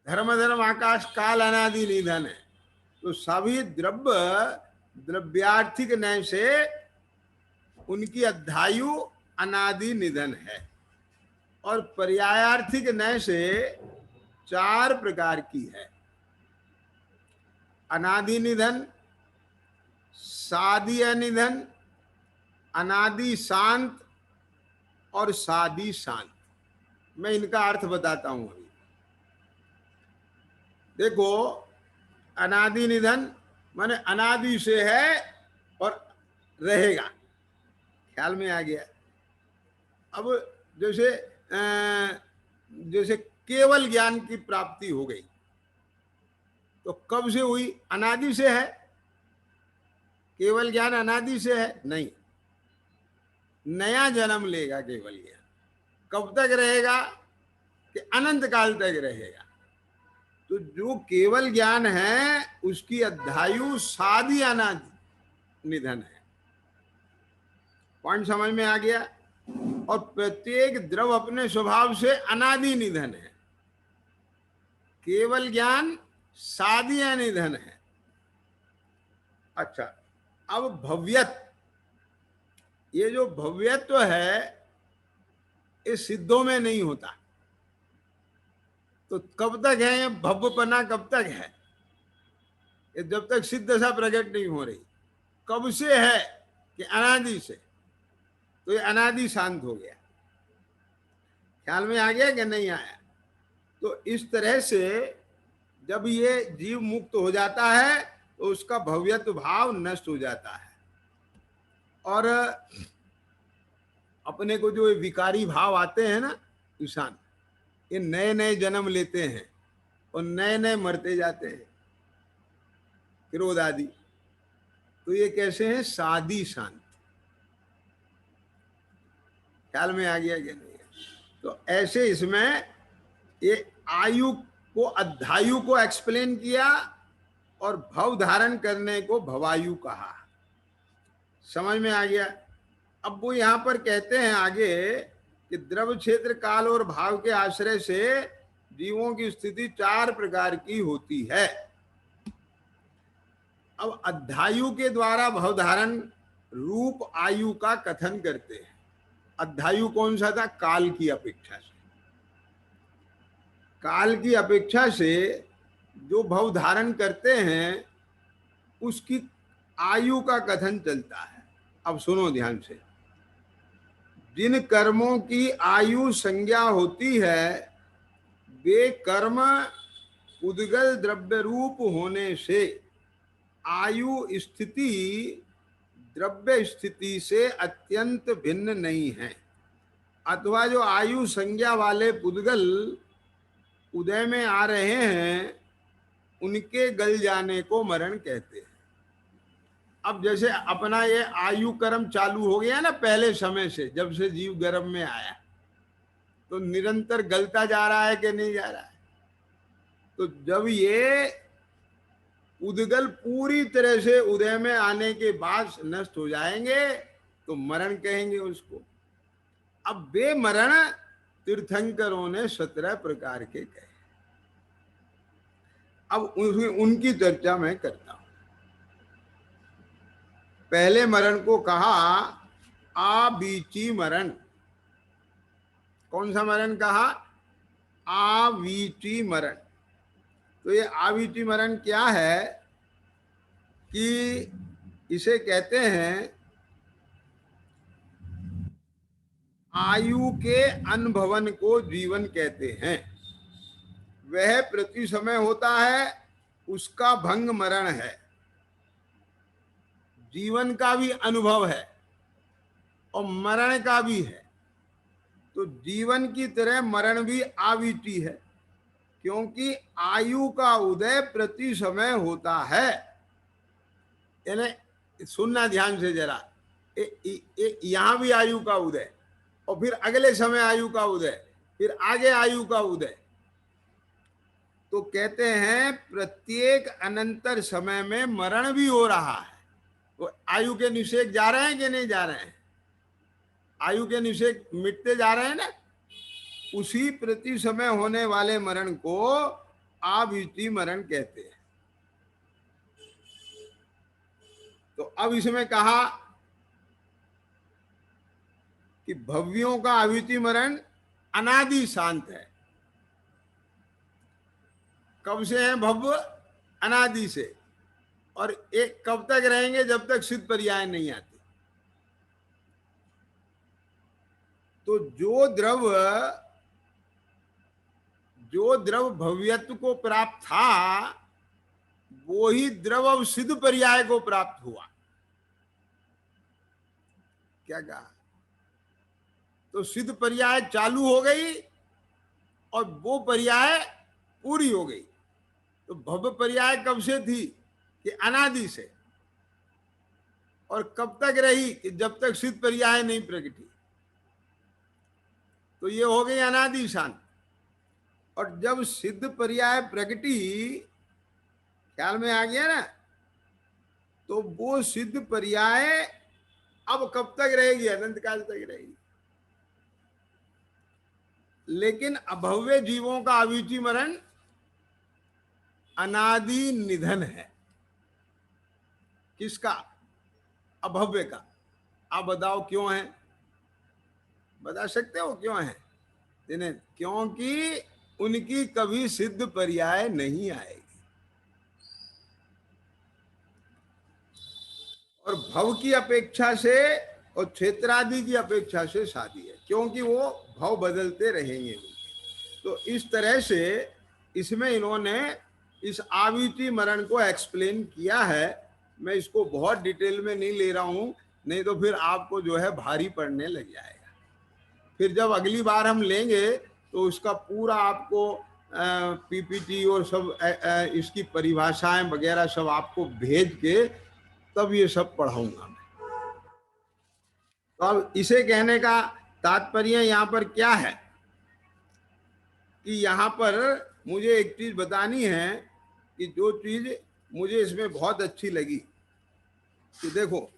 धर्म धर्म आकाश काल अनादि निधन है। तो सभी द्रव्य द्रव्यार्थिक नय से उनकी अध्यायु अनादि निधन है। और पर्यायार्थिक नय से 4 प्रकार की है, अनादि निधन, सादी अनिधन, अनादि शांत और सादी शांत। मैं इनका अर्थ बताता हूं अभी। देखो, अनादि निधन माने अनादि से है और रहेगा। ख्याल में आ गया? अब जैसे केवल ज्ञान की प्राप्ति हो गई, तो कब से हुई? अनादि से है। केवल ज्ञान अनादि से है नहीं, नया जन्म लेगा केवल ज्ञान। कब तक रहेगा? कि अनंत काल तक रहेगा। तो जो केवल ज्ञान है उसकी अध्यायु सादी अनादि निधन है। पॉइंट समझ में आ गया? और प्रत्येक द्रव अपने स्वभाव से अनादि निधन है। केवल ज्ञान सादी अनिधन है। अच्छा, अब भव्यत्व, ये जो भव्यत्व है ये सिद्धों में नहीं होता। तो कब तक है ये भव्यपना? कब तक है? ये जब तक सिद्ध दशा प्रकट नहीं हो रही। कब से है? कि अनादि से। तो ये अनादि शांत हो गया। ख्याल में आ गया कि नहीं आया? तो इस तरह से जब ये जीव मुक्त हो जाता है तो उसका भव्यत्व भाव नष्ट हो जाता है। और अपने को जो विकारी भाव आते हैं ना ईशान, ये नए नए जन्म लेते हैं और नए नए मरते जाते हैं, क्रोध आदि। तो ये कैसे हैं? सादी शांत। ख्याल में आ गया कि नहीं? तो ऐसे इसमें ये आयु को अध्यायु को एक्सप्लेन किया और भव धारण करने को भवायु कहा। समझ में आ गया? अब वो यहां पर कहते हैं आगे कि द्रव क्षेत्र काल और भाव के आश्रय से जीवों की स्थिति 4 प्रकार की होती है। अब अध्यायु के द्वारा भव धारण रूप आयु का कथन करते हैं। अध्यायु कौन सा था? काल की अपेक्षा से। काल की अपेक्षा से जो भव धारण करते हैं उसकी आयु का कथन चलता है। अब सुनो ध्यान से। जिन कर्मों की आयु संज्ञा होती है वे कर्म उद्गल द्रव्य रूप होने से आयु स्थिति द्रव्य स्थिति से अत्यंत भिन्न नहीं है। अथवा जो आयु संज्ञा वाले पुद्गल उदय में आ रहे हैं, उनके गल जाने को मरण कहते हैं। अब जैसे अपना ये आयु कर्म चालू हो गया ना, पहले समय से, जब से जीव गर्भ में आया, तो निरंतर गलता जा रहा है कि नहीं जा रहा है? तो जब ये उद्गल पूरी तरह से उदय में आने के बाद नष्ट हो जाएंगे तो मरण कहेंगे उसको। अब वे मरण तीर्थंकरों ने 17 प्रकार के कहे। अब उनकी चर्चा मैं करता हूं। पहले मरण को कहा आवीची मरण। कौन सा मरण कहा? आवीची मरण। तो ये आवीची मरण क्या है कि इसे कहते हैं आयु के अनुभवन को जीवन कहते हैं। वह प्रति समय होता है, उसका भंग मरण है। जीवन का भी अनुभव है और मरण का भी है। तो जीवन की तरह मरण भी आवीती है, क्योंकि आयु का उदय प्रति समय होता है। यानी सुनना ध्यान से जरा, यहां भी आयु का उदय, और फिर अगले समय आयु का उदय, फिर आगे आयु का उदय। तो कहते हैं प्रत्येक अनंतर समय में मरण भी हो रहा है। तो आयु के निषेक जा रहे हैं कि नहीं जा रहे हैं? आयु के निषेक मिटते जा रहे हैं ना। उसी प्रति समय होने वाले मरण को आवीति मरण कहते हैं। तो अब इसमें कहा कि भव्यों का आवीति मरण अनादि शांत है। कब से है भव्य? अनादि से। और एक कब तक रहेंगे? जब तक सिद्ध पर्याय नहीं आती। तो जो द्रव भव्यत्व को प्राप्त था, वो ही द्रव अब सिद्ध पर्याय को प्राप्त हुआ। क्या कहा? तो सिद्ध पर्याय चालू हो गई और वो पर्याय पूरी हो गई। तो भव्य पर्याय कब से थी? कि अनादि से। और कब तक रही? कि जब तक सिद्ध पर्याय नहीं प्रकटी। तो ये हो गई अनादि शांत। और जब सिद्ध पर्याय प्रकटी, ख्याल में आ गया ना, तो वो सिद्ध पर्याय अब कब तक रहेगी? अनंत काल तक रहेगी। लेकिन अभव्य जीवों का अवीची मरण अनादि निधन है। किसका? अभव्य का। आप बताओ क्यों है? बता सकते हो क्यों है? जिन्हें, क्योंकि उनकी कभी सिद्ध पर्याय नहीं आएगी। और भव की अपेक्षा से और क्षेत्रादि की अपेक्षा से शादी है, क्योंकि वो भव बदलते रहेंगे। तो इस तरह से इसमें इन्होंने इस आवीति मरण को एक्सप्लेन किया है। मैं इसको बहुत डिटेल में नहीं ले रहा हूं, नहीं तो फिर आपको जो है भारी पड़ने लग जाएगा। फिर जब अगली बार हम लेंगे तो उसका पूरा आपको पीपीटी और सब इसकी परिभाषाएं वगैरह सब आपको भेज के तब ये सब पढ़ाऊंगा मैं। तो अब इसे कहने का तात्पर्य यहाँ पर क्या है कि यहाँ पर मुझे एक चीज बतानी है कि जो चीज मुझे इसमें बहुत अच्छी लगी कि देखो,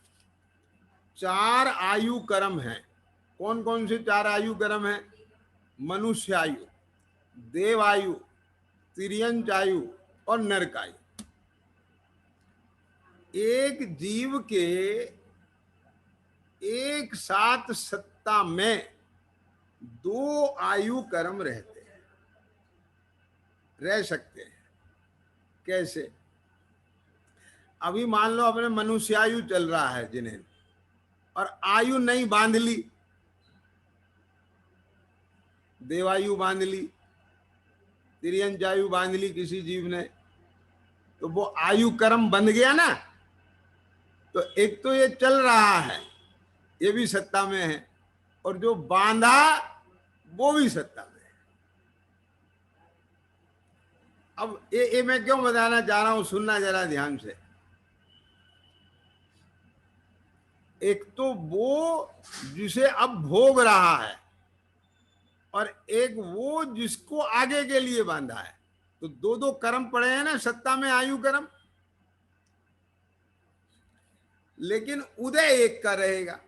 4 आयु कर्म हैं। कौन कौन से 4 आयु कर्म हैं? मनुष्य आयु, देव आयु, तिर्यंच आयु और नरक आयु। एक जीव के एक साथ सत्ता में 2 आयु कर्म रहते हैं, रह सकते हैं। कैसे? अभी मान लो अपने मनुष्य आयु चल रहा है जिन्हें, और आयु नहीं बांध ली, देवायु बांध ली, तिर्यंच आयु बांध ली किसी जीव ने, तो वो आयु कर्म बंध गया ना। तो एक तो ये चल रहा है, ये भी सत्ता में है, और जो बांधा वो भी सत्ता में है। अब ये मैं क्यों बताना चाह रहा हूं, सुनना जरा ध्यान से। एक तो वो जिसे अब भोग रहा है, और एक वो जिसको आगे के लिए बांधा है। तो दो दो कर्म पड़े हैं ना सत्ता में, आयु कर्म। लेकिन उदय एक का रहेगा,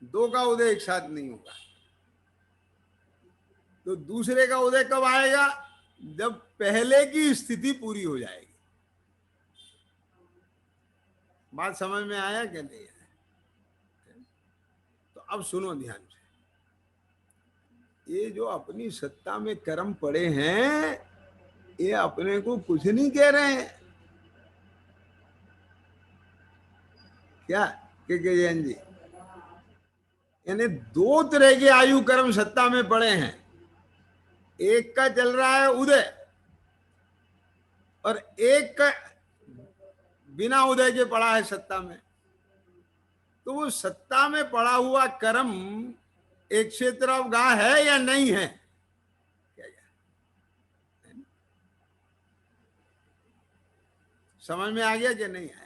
दो का उदय एक साथ नहीं होगा। तो दूसरे का उदय कब आएगा? जब पहले की स्थिति पूरी हो जाएगी। बात समझ में आया कि नहीं आया? तो अब सुनो ध्यान से। ये जो अपनी सत्ता में कर्म पड़े हैं, ये अपने को कुछ नहीं कह रहे हैं क्या के जैन जी? यानी दो तरह के आयु कर्म सत्ता में पड़े हैं। एक का चल रहा है उदय, और एक का बिना उदय के पड़ा है सत्ता में। तो वो सत्ता में पड़ा हुआ कर्म एक से तरफ गा है या नहीं है? क्या समझ में आ गया कि नहीं आया?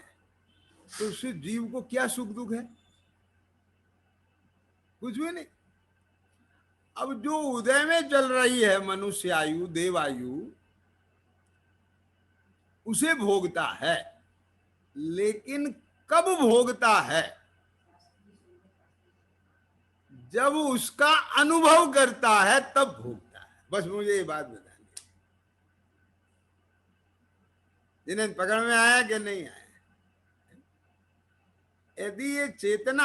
तो उससे जीव को क्या सुख दुख है? कुछ भी नहीं। अब जो उदय में चल रही है मनुष्य आयु, देव आयु, उसे भोगता है। लेकिन कब भोगता है? जब उसका अनुभव करता है तब भोगता है। बस मुझे ये बात बतानी। जिन्हें पकड़ में आया कि नहीं आया? यदि ये चेतना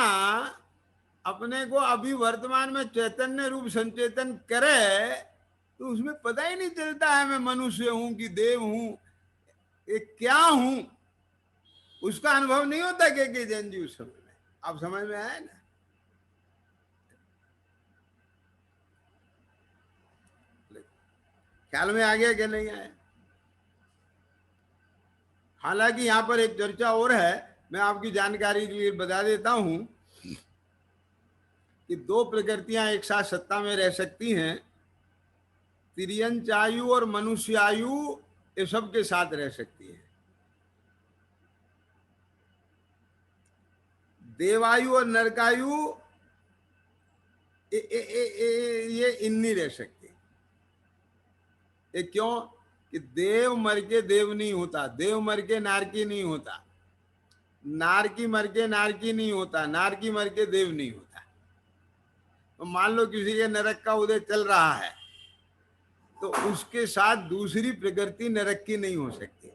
अपने को अभी वर्तमान में चैतन्य रूप संचेतन करे, तो उसमें पता ही नहीं चलता है मैं मनुष्य हूं कि देव हूं, ये क्या हूं, उसका अनुभव नहीं होता के जैन जी उस समय में। आप समझ में आया ना? ख्याल में आ गया कि नहीं आया? हालांकि यहां पर एक चर्चा और है, मैं आपकी जानकारी के लिए बता देता हूं कि दो प्रकृतियां एक साथ सत्ता में रह सकती हैं। तिर्यंच आयु और मनुष्य आयु, ये सब के साथ रह सकती है। देवायु और नरकायु ये इन नहीं रह सकते। ये क्यों? कि देव मर के देव नहीं होता, देव मर के नारकी नहीं होता, नारकी मर के नारकी नहीं होता, नारकी मर के देव नहीं होता। तो मान लो किसी के नरक का उदय चल रहा है, तो उसके साथ दूसरी प्रकृति नरक की नहीं हो सकती,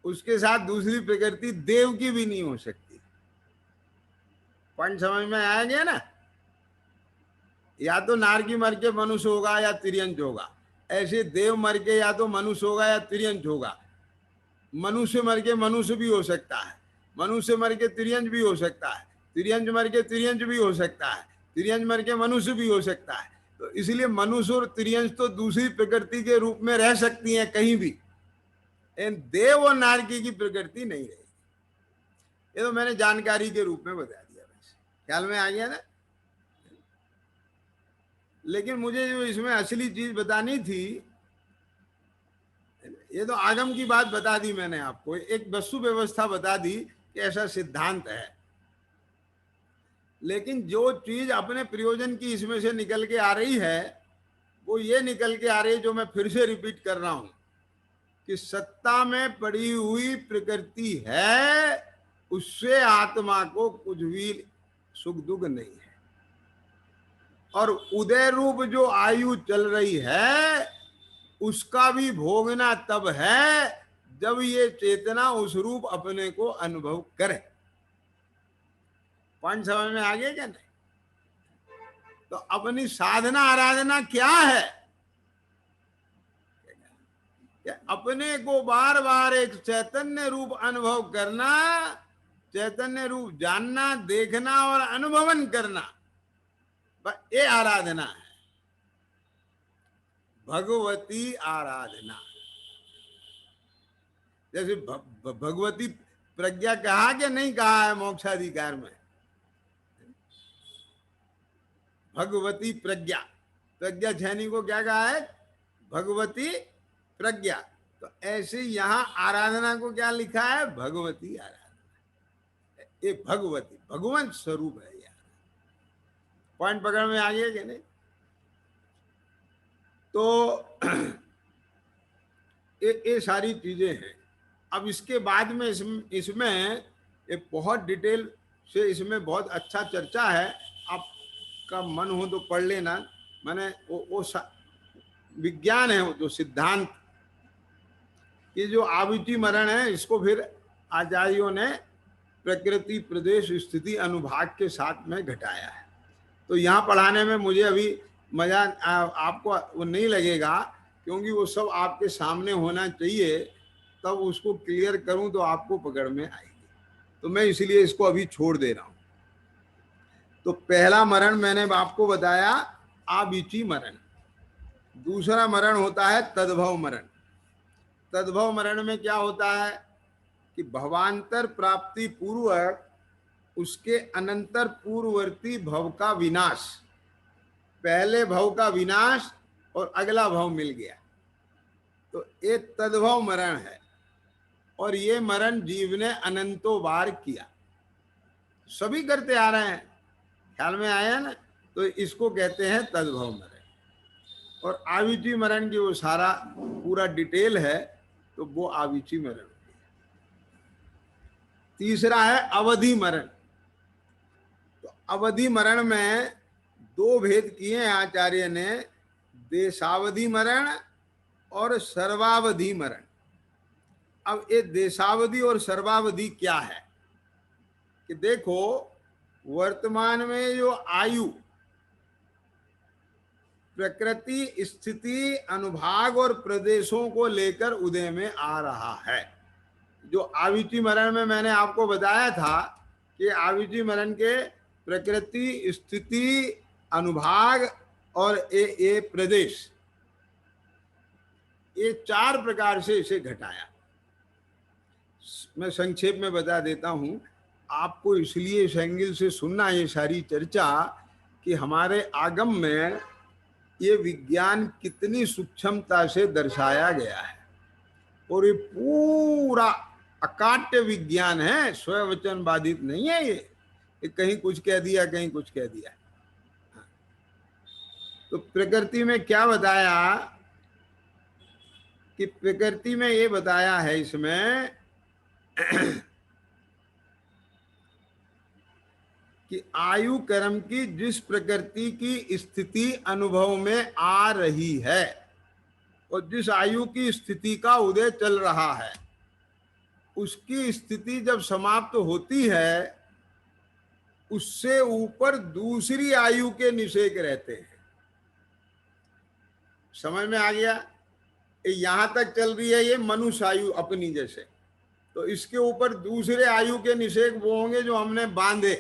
उसके साथ दूसरी प्रकृति देव की भी नहीं हो सकती। पॉइंट समझ में आ गया ना? या तो नारकी मर के मनुष्य होगा या तिर्यंच होगा। ऐसे देव मर के या तो मनुष्य होगा या तिर्यंच होगा। मनुष्य मर के मनुष्य भी हो सकता है, मनुष्य मर के तिर्यंच भी हो सकता है, तिर्यंच मर के तिर्यंच भी हो सकता है, तिर्यंच मर के मनुष्य भी हो सकता है। तो इसलिए मनुष्य और तिर्यंच तो दूसरी प्रकृति के रूप में रह सकती हैं कहीं भी, देव और नारकी की प्रकृति नहीं रहेगी। ये तो मैंने जानकारी के रूप में बता दिया, बस ख्याल में आ गया ना? लेकिन मुझे जो इसमें असली चीज बतानी थी, ये तो आगम की बात बता दी मैंने आपको, एक वस्तु व्यवस्था बता दी कि ऐसा सिद्धांत है। लेकिन जो चीज अपने प्रयोजन की इसमें से निकल के आ रही है, वो ये निकल के आ रही है, जो मैं फिर से रिपीट कर रहा हूं, कि सत्ता में पड़ी हुई प्रकृति है, उससे आत्मा को कुछ भी सुख दुख नहीं है। और उदय रूप जो आयु चल रही है, उसका भी भोगना तब है जब ये चेतना उस रूप अपने को अनुभव करे। पॉइंट समझ में आ गया क्या नहीं? तो अपनी साधना आराधना क्या है? अपने को बार बार एक चैतन्य रूप अनुभव करना, चैतन्य रूप जानना, देखना और अनुभवन करना, ये आराधना है, भगवती आराधना। जैसे भगवती प्रज्ञा कहा कि नहीं कहा है मोक्षाधिकार में? भगवती प्रज्ञा। प्रज्ञा छैनी को क्या कहा है? भगवती प्रज्ञा। तो ऐसे यहां आराधना को क्या लिखा है? भगवती आराधना। ये भगवती भगवान स्वरूप है यार। पॉइंट पकड़ में आ गया कि नहीं? तो ये सारी चीजें हैं। अब इसके बाद में इसमें एक बहुत डिटेल से इसमें बहुत अच्छा चर्चा है। आपका मन हो तो पढ़ लेना। मैंने वो विज्ञान है, वो जो सिद्धांत, ये जो आविति मरण है, इसको फिर आचार्यों ने प्रकृति प्रदेश स्थिति अनुभाग के साथ में घटाया है। तो यहाँ पढ़ाने में मुझे अभी मजा आपको वो नहीं लगेगा, क्योंकि वो सब आपके सामने होना चाहिए, तब उसको क्लियर करूं तो आपको पकड़ में आएगी। तो मैं इसलिए इसको अभी छोड़ दे रहा हूं। तो पहला मरण मैंने आपको बताया आविची मरण। दूसरा मरण होता है तद्भव मरण। तद्भव मरण में क्या होता है कि भवांतर प्राप्ति पूर्वक उसके अनंतर पूर्ववर्ती भव का विनाश, पहले भव का विनाश और अगला भव मिल गया, तो ये तद्भव मरण है। और ये मरण जीव ने अनंतों बार किया, सभी करते आ रहे हैं, ख्याल में आया ना? तो इसको कहते हैं तद्भव मरण। और आविची मरण की वो सारा पूरा डिटेल है, तो वो आविची मरण। तीसरा है अवधि मरण। तो अवधि मरण में दो भेद किए हैं आचार्य ने, देशावधि मरण और सर्वावधि मरण। अब ये देशावधि और सर्वावधि क्या है कि देखो, वर्तमान में जो आयु प्रकृति स्थिति अनुभाग और प्रदेशों को लेकर उदय में आ रहा है। जो आविची मरण में मैंने आपको बताया था कि आविची मरण के प्रकृति स्थिति अनुभाग और ये प्रदेश, ये चार प्रकार से इसे घटाया। मैं संक्षेप में बता देता हूं आपको, इसलिए इस एंगल से सुनना ये सारी चर्चा कि हमारे आगम में ये विज्ञान कितनी सूक्ष्मता से दर्शाया गया है। और ये पूरा अकाट्य विज्ञान है, स्ववचन बाधित नहीं है। ये कहीं कुछ कह दिया, कहीं कुछ कह दिया। तो प्रकृति में क्या बताया कि प्रकृति में ये बताया है इसमें कि आयु कर्म की जिस प्रकृति की स्थिति अनुभव में आ रही है और जिस आयु की स्थिति का उदय चल रहा है, उसकी स्थिति जब समाप्त होती है, उससे ऊपर दूसरी आयु के निषेक रहते हैं। समझ में आ गया? यहां तक चल रही है ये मनुष्य आयु अपनी जैसे, तो इसके ऊपर दूसरे आयु के निषेक वो होंगे जो हमने बांधे।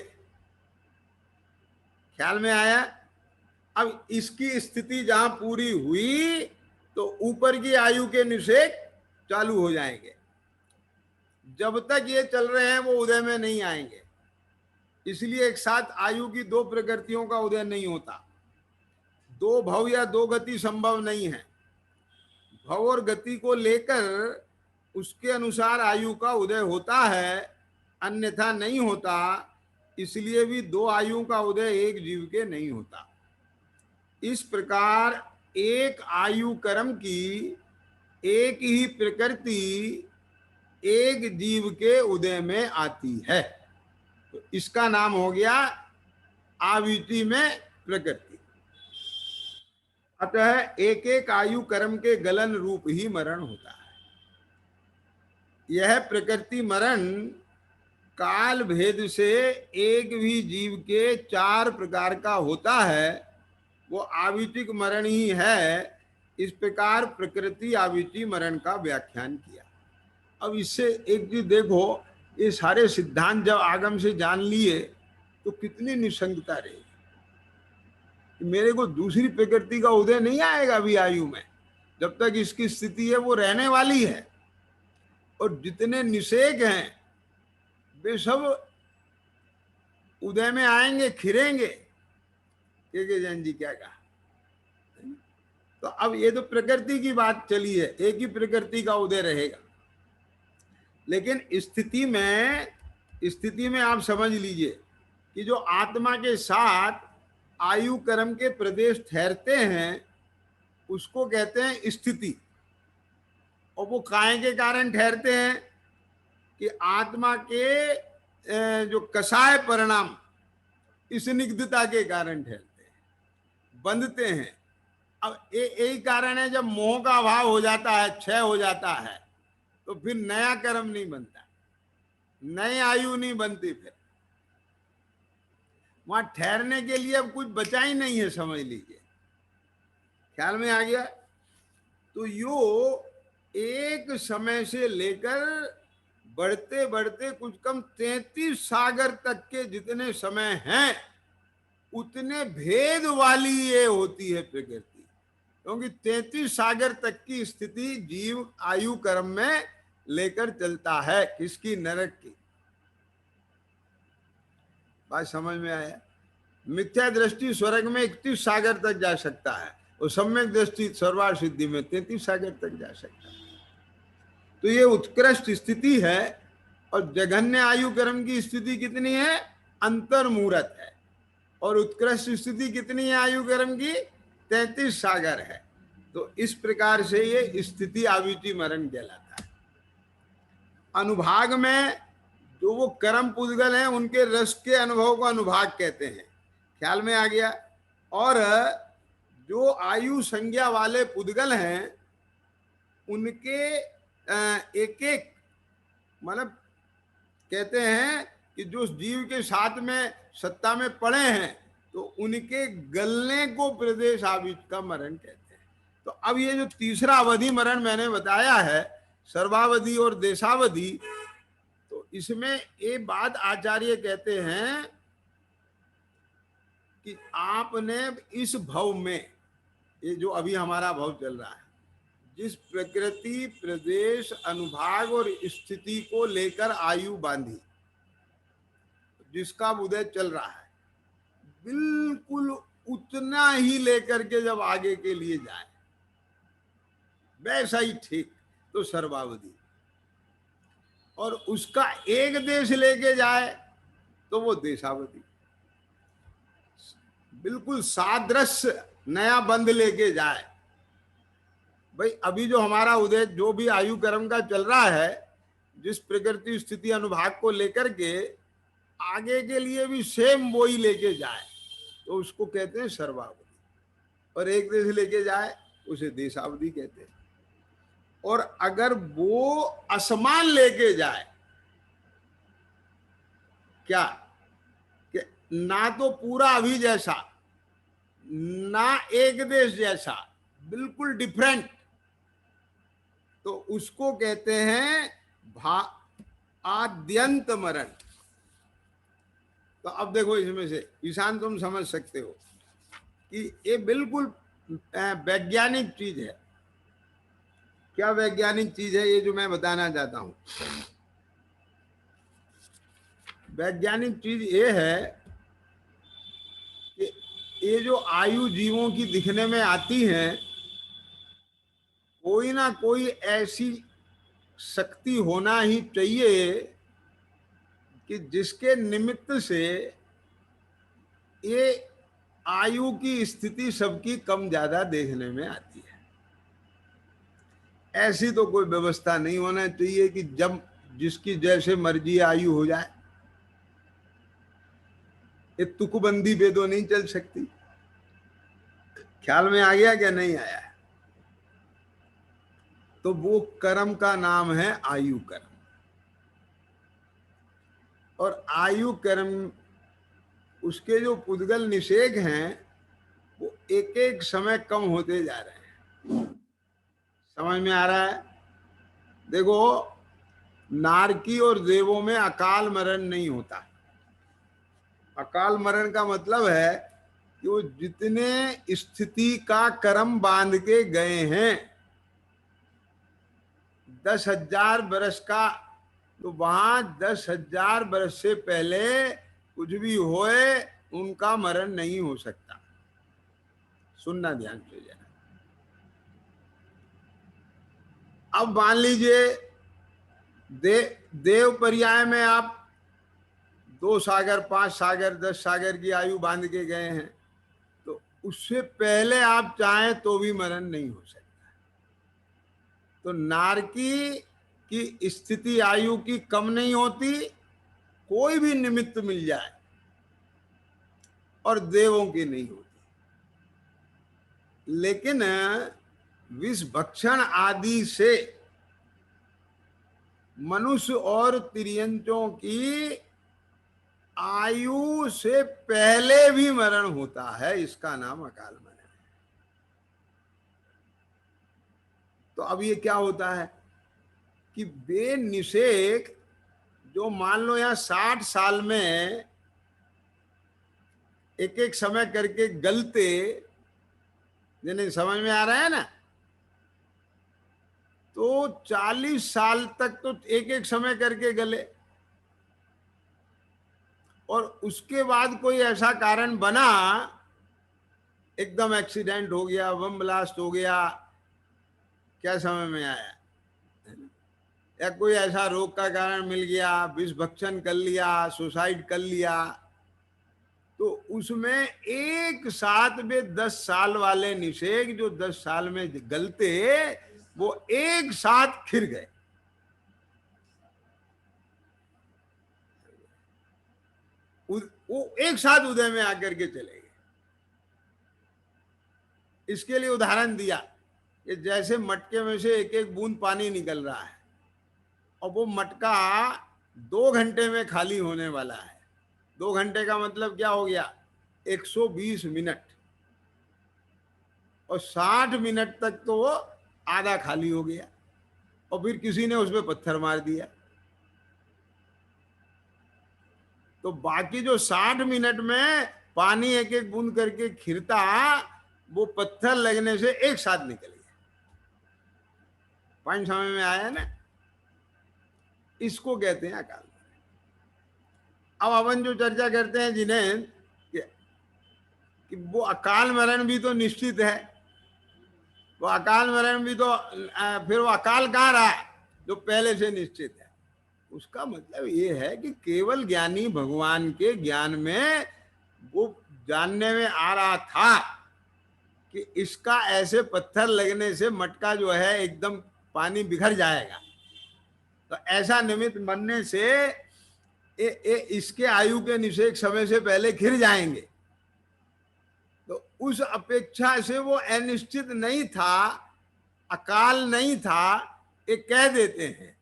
ख्याल में आया? अब इसकी स्थिति जहां पूरी हुई तो ऊपर की आयु के निषेक चालू हो जाएंगे। जब तक ये चल रहे हैं वो उदय में नहीं आएंगे। इसलिए एक साथ आयु की दो प्रकृतियों का उदय नहीं होता। दो भव या दो गति संभव नहीं है। भव और गति को लेकर उसके अनुसार आयु का उदय होता है, अन्यथा नहीं होता। इसलिए भी दो आयु का उदय एक जीव के नहीं होता। इस प्रकार एक आयु कर्म की एक ही प्रकृति एक जीव के उदय में आती है, तो इसका नाम हो गया आविति में प्रकृति। अतः एक एक आयु कर्म के गलन रूप ही मरण होता है। यह प्रकृति मरण काल भेद से एक भी जीव के चार प्रकार का होता है, वो आवितिक मरण ही है। इस प्रकार प्रकृति आविति मरण का व्याख्यान किया। अब इससे एक चीज देखो, ये सारे सिद्धांत जब आगम से जान लिए तो कितनी निसंगता रहेगी। मेरे को दूसरी प्रकृति का उदय नहीं आएगा अभी आयु में, जब तक इसकी स्थिति है वो रहने वाली है। और जितने निषेक हैं वे सब उदय में आएंगे, खिरेंगे। के जैन जी क्या कहा। तो अब ये तो प्रकृति की बात चली है, एक ही प्रकृति का उदय रहेगा, लेकिन स्थिति में आप समझ लीजिए कि जो आत्मा के साथ आयु कर्म के प्रदेश ठहरते हैं उसको कहते हैं स्थिति। और वो काय के कारण ठहरते हैं कि आत्मा के जो कसाय परिणाम इस निग्धता के कारण ठहरते हैं, बंधते हैं। अब यही कारण है, जब मोह का अभाव हो जाता है, क्षय हो जाता है, तो फिर नया कर्म नहीं बनता, नई आयु नहीं बनती, फिर वहां ठहरने के लिए अब कुछ बचा ही नहीं है, समझ लीजिए। ख्याल में आ गया। तो यो एक समय से लेकर बढ़ते बढ़ते कुछ कम 33 सागर तक के जितने समय हैं उतने भेद वाली ये होती है प्रकृति, क्योंकि 33 सागर तक की स्थिति जीव आयु कर्म में लेकर चलता है। किसकी? नरक की। बात समझ में आया? मिथ्या दृष्टि स्वर्ग में 31 सागर तक जा सकता है, और सम्यक दृष्टि सर्वार्थ सिद्धि में 33 सागर तक जा सकता है। तो ये उत्कृष्ट स्थिति है। और जघन्य आयु कर्म की स्थिति कितनी है? अंतर्मूर्त है। और उत्कृष्ट स्थिति कितनी है आयु कर्म की? 33 सागर है। तो इस प्रकार से ये स्थिति आविति मरण कहलाता है। अनुभाग में जो वो कर्म पुद्गल हैं उनके रस के अनुभव को अनुभाग कहते हैं। ख्याल में आ गया? और जो आयु संज्ञा वाले पुद्गल हैं उनके एक एक मतलब कहते हैं कि जो जीव के साथ में सत्ता में पड़े हैं तो उनके गलने को प्रदेश आवित का मरण कहते हैं। तो अब ये जो तीसरा अवधि मरण मैंने बताया है, सर्वावधि और देशावधि, तो इसमें एक बात आचार्य कहते हैं कि आपने इस भव में, ये जो अभी हमारा भव चल रहा है, जिस प्रकृति प्रदेश अनुभाग और स्थिति को लेकर आयु बांधी, जिसका उदय चल रहा है, बिल्कुल उतना ही लेकर के जब आगे के लिए जाए वैसा ही ठीक, तो सर्वावधि। और उसका एक देश लेके जाए तो वो देशावधि। बिल्कुल सादृश्य नया बंध लेके जाए। भाई अभी जो हमारा उदय जो भी आयु कर्म का चल रहा है, जिस प्रकृति स्थिति अनुभाग को लेकर के आगे के लिए भी सेम वो ही लेके जाए तो उसको कहते हैं सर्वावधि। और एक देश लेके जाए उसे देशावधि कहते हैं। और अगर वो असमान लेके जाए, क्या कि ना तो पूरा अभी जैसा ना एक देश जैसा, बिल्कुल डिफरेंट, तो उसको कहते हैं आद्यंत मरण। तो अब देखो इसमें से ईशान तुम समझ सकते हो कि ये बिल्कुल वैज्ञानिक चीज है। क्या वैज्ञानिक चीज है ये जो मैं बताना चाहता हूं? वैज्ञानिक चीज ये है कि ये जो आयु जीवों की दिखने में आती हैं, कोई ना कोई ऐसी शक्ति होना ही चाहिए कि जिसके निमित्त से ये आयु की स्थिति सबकी कम ज्यादा देखने में आती है। ऐसी तो कोई व्यवस्था नहीं होना चाहिए कि जब जिसकी जैसे मर्जी आयु हो जाए। ये तुकबंदी वेदों नहीं चल सकती। ख्याल में आ गया क्या नहीं आया? तो वो कर्म का नाम है आयु कर्म। और आयु कर्म उसके जो पुद्गल निषेध हैं वो एक एक समय कम होते जा रहे हैं। समझ में आ रहा है? देखो, नारकी और देवों में अकाल मरण नहीं होता। अकाल मरण का मतलब है कि वो जितने स्थिति का कर्म बांध के गए हैं 10,000 वर्ष का, तो वहां 10,000 वर्ष से पहले कुछ भी होए उनका मरण नहीं हो सकता। सुनना ध्यान से जरा। अब मान लीजिए देव पर्याय में आप 2 सागर, 5 सागर, 10 सागर की आयु बांध के गए हैं, तो उससे पहले आप चाहें तो भी मरण नहीं हो सकता। तो नारकी की स्थिति आयु की कम नहीं होती, कोई भी निमित्त मिल जाए, और देवों की नहीं होती। लेकिन विष भक्षण आदि से मनुष्य और तिर्यंचों की आयु से पहले भी मरण होता है, इसका नाम अकाल मरण है। तो अब ये क्या होता है कि बेनिषेक जो मान लो यहां 60 साल में एक एक समय करके गलते, जिन्हें समझ में आ रहा है ना, तो 40 साल तक तो एक एक समय करके गले, और उसके बाद कोई ऐसा कारण बना, एकदम एक्सीडेंट हो गया, बम ब्लास्ट हो गया, क्या समय में आया, या कोई ऐसा रोग का कारण मिल गया, विष भक्षण कर लिया, सुसाइड कर लिया, तो उसमें एक साथ में 10 साल वाले निषेक जो 10 साल में गलते, वो एक साथ खिर गए। वो एक साथ उदय में आकर के चले गए। इसके लिए उदाहरण दिया कि जैसे मटके में से एक एक बूंद पानी निकल रहा है, और वो मटका 2 घंटे में खाली होने वाला है। 2 घंटे का मतलब क्या हो गया, 120 मिनट, और 60 मिनट तक तो वो आधा खाली हो गया, और फिर किसी ने उसमें पत्थर मार दिया, तो बाकी जो 60 मिनट में पानी एक एक बूंद करके खिरता, वो पत्थर लगने से एक साथ निकल गया। पॉइंट समझ में आया ना? इसको कहते हैं अकाल मरण। अब अपन जो चर्चा करते हैं जिन्हें कि वो अकाल मरण भी तो निश्चित है, वो अकाल मरण भी तो फिर वो अकाल कहाँ रहा जो पहले से निश्चित है। उसका मतलब ये है कि केवल ज्ञानी भगवान के ज्ञान में वो जानने में आ रहा था कि इसका ऐसे पत्थर लगने से मटका जो है एकदम पानी बिखर जाएगा, तो ऐसा निमित्त बनने से इसके आयु के निषेक समय से पहले खिर जाएंगे। तो उस अपेक्षा से वो अनिश्चित नहीं था, अकाल नहीं था, ये कह देते हैं।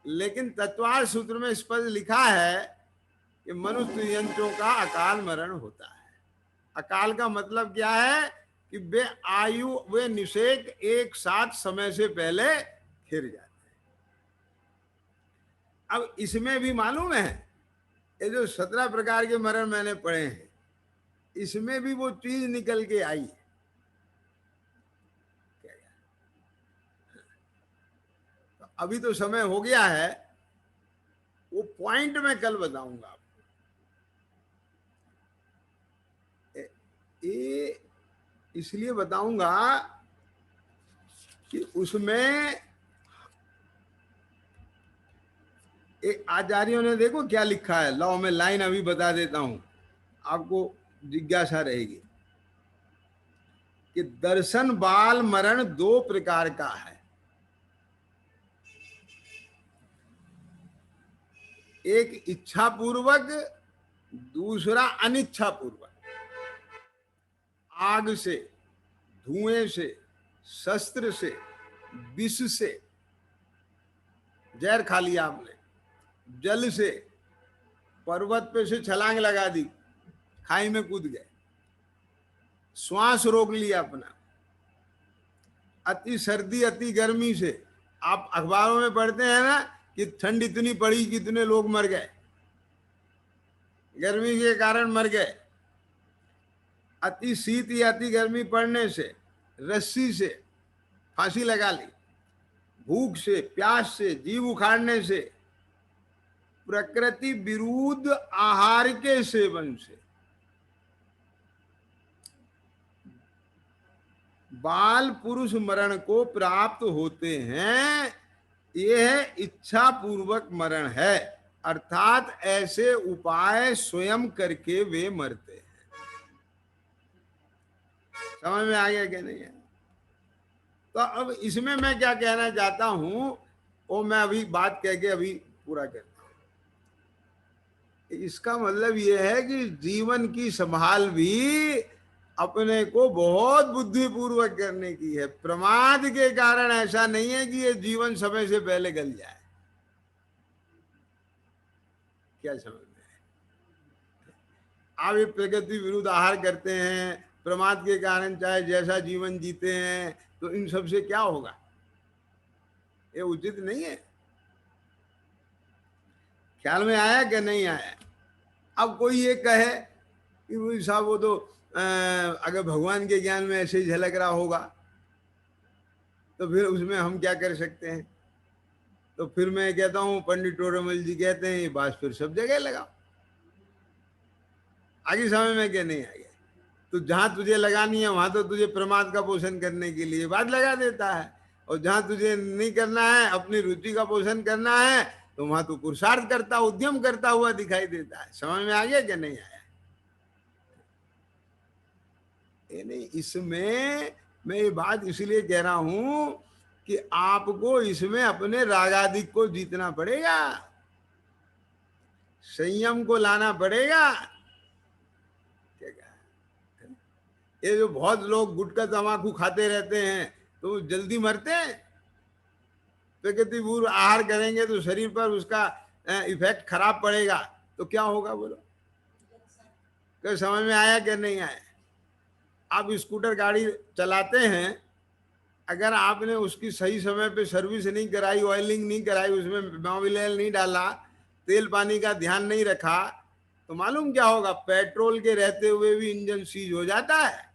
लेकिन तत्वार्थ सूत्र में स्पष्ट लिखा है कि मनुष्य यंत्रों का अकाल मरण होता है। अकाल का मतलब क्या है कि वे आयु, वे निषेक एक साथ समय से पहले खिर जाते हैं। अब इसमें भी मालूम है, ये जो 17 प्रकार के मरण मैंने पढ़े हैं, इसमें भी वो चीज निकल के आई है। तो अभी तो समय हो गया है, वो पॉइंट मैं कल बताऊंगा आपको। ये इसलिए बताऊंगा कि उसमें एक आचार्यों ने देखो क्या लिखा है, लॉ में लाइन अभी बता देता हूं, आपको जिज्ञासा रहेगी कि दर्शन बाल मरण 2 प्रकार का है। एक इच्छा पूर्वक, दूसरा अनिच्छा पूर्वक। आग से, धुएं से, शस्त्र से, विष से, जहर खा लिया आपने, जल से, पर्वत पे से छलांग लगा दी, खाई में कूद गए, श्वास रोक लिया अपना, अति सर्दी अति गर्मी से, आप अखबारों में पढ़ते हैं ना कि ठंड इतनी पड़ी कि इतने लोग मर गए, गर्मी के कारण मर गए। अति शीत या अति गर्मी पड़ने से, रस्सी से फांसी लगा ली, भूख से, प्यास से, जीव उखाड़ने से, प्रकृति विरुद्ध आहार के सेवन से, बाल पुरुष मरण को प्राप्त होते हैं, यह इच्छा पूर्वक मरण है, अर्थात ऐसे उपाय स्वयं करके वे मरते हैं। समझ में आ गया क्या नहीं है? तो अब इसमें मैं क्या कहना चाहता हूं वो मैं अभी बात कह के अभी पूरा करता हूं। इसका मतलब यह है कि जीवन की संभाल भी अपने को बहुत बुद्धिपूर्वक करने की है। प्रमाद के कारण ऐसा नहीं है कि ये जीवन समय से पहले गल जाए। क्या समझ में? आप ये प्रकृति विरुद्ध आहार करते हैं, प्रमाद के कारण चाहे जैसा जीवन जीते हैं, तो इन सब से क्या होगा? ये उचित नहीं है। ख्याल में आया कि नहीं आया? अब कोई ये कहे कि वो साहब वो तो अगर भगवान के ज्ञान में ऐसे ही झलक रहा होगा तो फिर उसमें हम क्या कर सकते हैं? तो फिर मैं कहता हूँ पंडित टोडरमल जी कहते हैं ये बात फिर सब जगह लगाओ। आगे समय में क्या नहीं आ गया? तो जहां तुझे लगानी है वहां तो तुझे प्रमाद का पोषण करने के लिए बात लगा देता है, और जहां तुझे नहीं करना है, अपनी रुचि का पोषण करना है, तो वहां तू पुरुषार्थ करता, उद्यम करता हुआ दिखाई देता है। समझ में आ गया क्या नहीं आया? ये नहीं, इसमें मैं ये बात इसलिए कह रहा हूं कि आपको इसमें अपने रागादिक को जीतना पड़ेगा, संयम को लाना पड़ेगा। ये जो बहुत लोग गुटखा तमाकू खाते रहते हैं तो जल्दी मरते हैं। प्रकृति पूर्व आहार करेंगे तो शरीर पर उसका इफेक्ट खराब पड़ेगा, तो क्या होगा बोलो? क्या समझ में आया कि नहीं आया? आप स्कूटर गाड़ी चलाते हैं, अगर आपने उसकी सही समय पे सर्विस नहीं कराई, ऑयलिंग नहीं कराई, उसमें मोबिल ऑयल नहीं डाला, तेल पानी का ध्यान नहीं रखा, तो मालूम क्या होगा? पेट्रोल के रहते हुए भी इंजन सीज हो जाता है।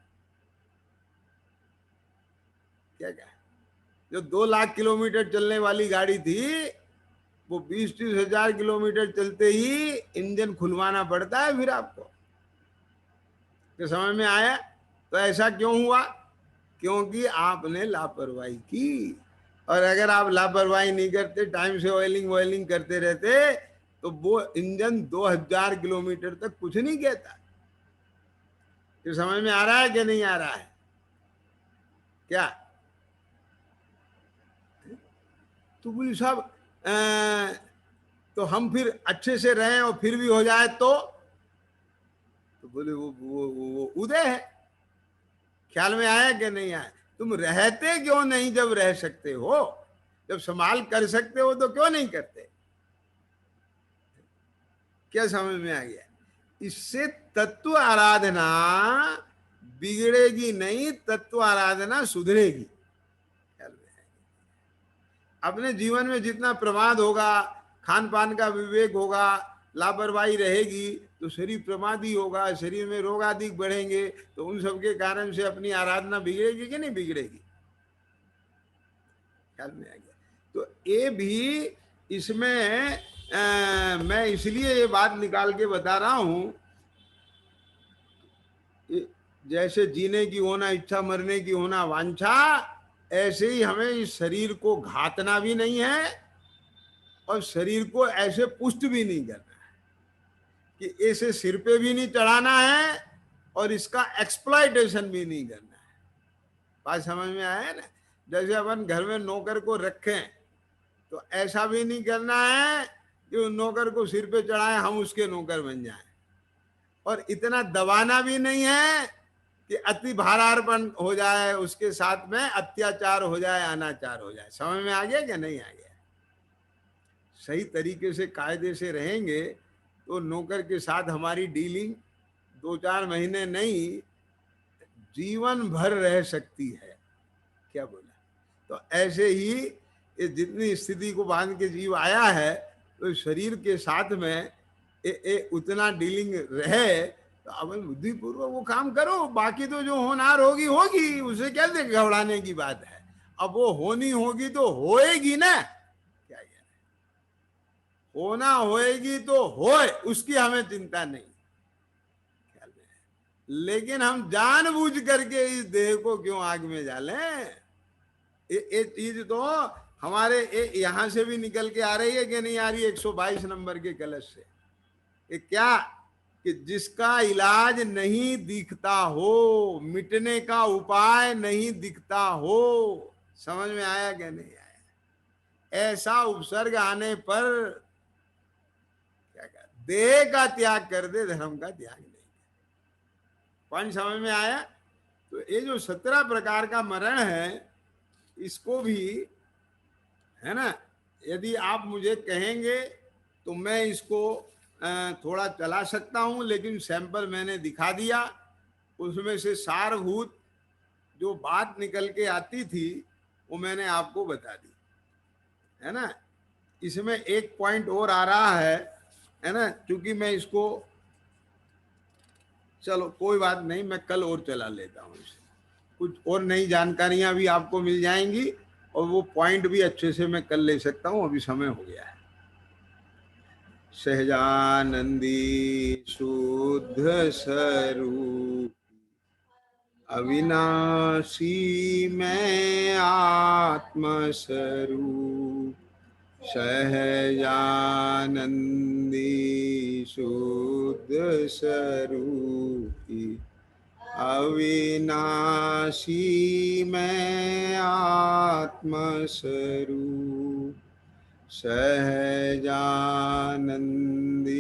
क्या क्या जो 2 लाख किलोमीटर चलने वाली गाड़ी थी वो 20-30 हजार किलोमीटर चलते ही इंजन खुलवाना पड़ता है फिर आपको। तो समझ में आया? तो ऐसा क्यों हुआ? क्योंकि आपने लापरवाही की। और अगर आप लापरवाही नहीं करते, टाइम से ऑयलिंग वॉयलिंग करते रहते, तो वो इंजन 2000 किलोमीटर तक कुछ नहीं कहता। तो समझ में आ रहा है कि नहीं आ रहा है? क्या तो बोली साहब तो हम फिर अच्छे से रहें और फिर भी हो जाए तो बोले वो उदय है। ख्याल में आया कि नहीं आया? तुम रहते क्यों नहीं जब रह सकते हो? जब संभाल कर सकते हो तो क्यों नहीं करते? क्या समझ में आ गया? इससे तत्व आराधना बिगड़ेगी नहीं, तत्व आराधना सुधरेगी। अपने जीवन में जितना प्रमाद होगा, खान पान का विवेक होगा, लापरवाही रहेगी, तो शरीर प्रमादी होगा, शरीर में रोग आदि बढ़ेंगे, तो उन सब के कारण से अपनी आराधना बिगड़ेगी कि नहीं बिगड़ेगी? ख्याल में आ गया? तो ये भी इसमें मैं इसलिए ये बात निकाल के बता रहा हूं, जैसे जीने की होना इच्छा, मरने की होना वांछा, ऐसे ही हमें इस शरीर को घातना भी नहीं है और शरीर को ऐसे पुष्ट भी नहीं करना है कि ऐसे सिर पे भी नहीं चढ़ाना है और इसका एक्सप्लॉइटेशन भी नहीं करना है। बात समझ में आया ना? जैसे अपन घर में नौकर को रखें तो ऐसा भी नहीं करना है कि उस नौकर को सिर पे चढ़ाए हम उसके नौकर बन जाएं, और इतना दबाना भी नहीं है कि अति भारार्पण हो जाए, उसके साथ में अत्याचार हो जाए, अनाचार हो जाए। समझ में आ गया क्या नहीं आ गया? सही तरीके से कायदे से रहेंगे तो नौकर के साथ हमारी डीलिंग 2-4 महीने नहीं, जीवन भर रह सकती है। क्या बोला? तो ऐसे ही ये जितनी स्थिति को बांध के जीव आया है, तो शरीर के साथ में उतना डीलिंग रहे, तो अपन बुद्धिपूर्वक वो काम करो। बाकी तो जो होनार होगी होगी, उसे क्या घबराने की बात है? अब वो होनी होगी तो होएगी ना, क्या है? होना होएगी तो होए, उसकी हमें चिंता नहीं। ख्याल में? लेकिन हम जानबूझ करके इस देह को क्यों आग में डालें? ये चीज तो हमारे यहां से भी निकल के आ रही है कि नहीं आ रही? 122 नंबर के कलश से। ये क्या कि जिसका इलाज नहीं दिखता हो, मिटने का उपाय नहीं दिखता हो। समझ में आया कि नहीं आया? ऐसा उपसर्ग आने पर क्या कर, देह का त्याग कर दे, धर्म का त्याग नहीं। पॉइंट समझ में आया? तो ये जो 17 प्रकार का मरण है, इसको भी, है ना, यदि आप मुझे कहेंगे तो मैं इसको थोड़ा चला सकता हूं, लेकिन सैंपल मैंने दिखा दिया। उसमें से सारभूत जो बात निकल के आती थी वो मैंने आपको बता दी, है ना। इसमें एक पॉइंट और आ रहा है ना, क्योंकि मैं इसको, चलो कोई बात नहीं, मैं कल और चला लेता हूँ इसे। कुछ और नई जानकारियां भी आपको मिल जाएंगी और वो पॉइंट भी अच्छे से मैं कल ले सकता हूँ, अभी समय हो गया है। सहजानंदी शुद्ध स्वरूप, अविनाशी मैं आत्म स्वरूप, सहजानंदी शुद्ध स्वरूपी, अविनाशी मैं आत्म स्वरूप, सहजानंदी।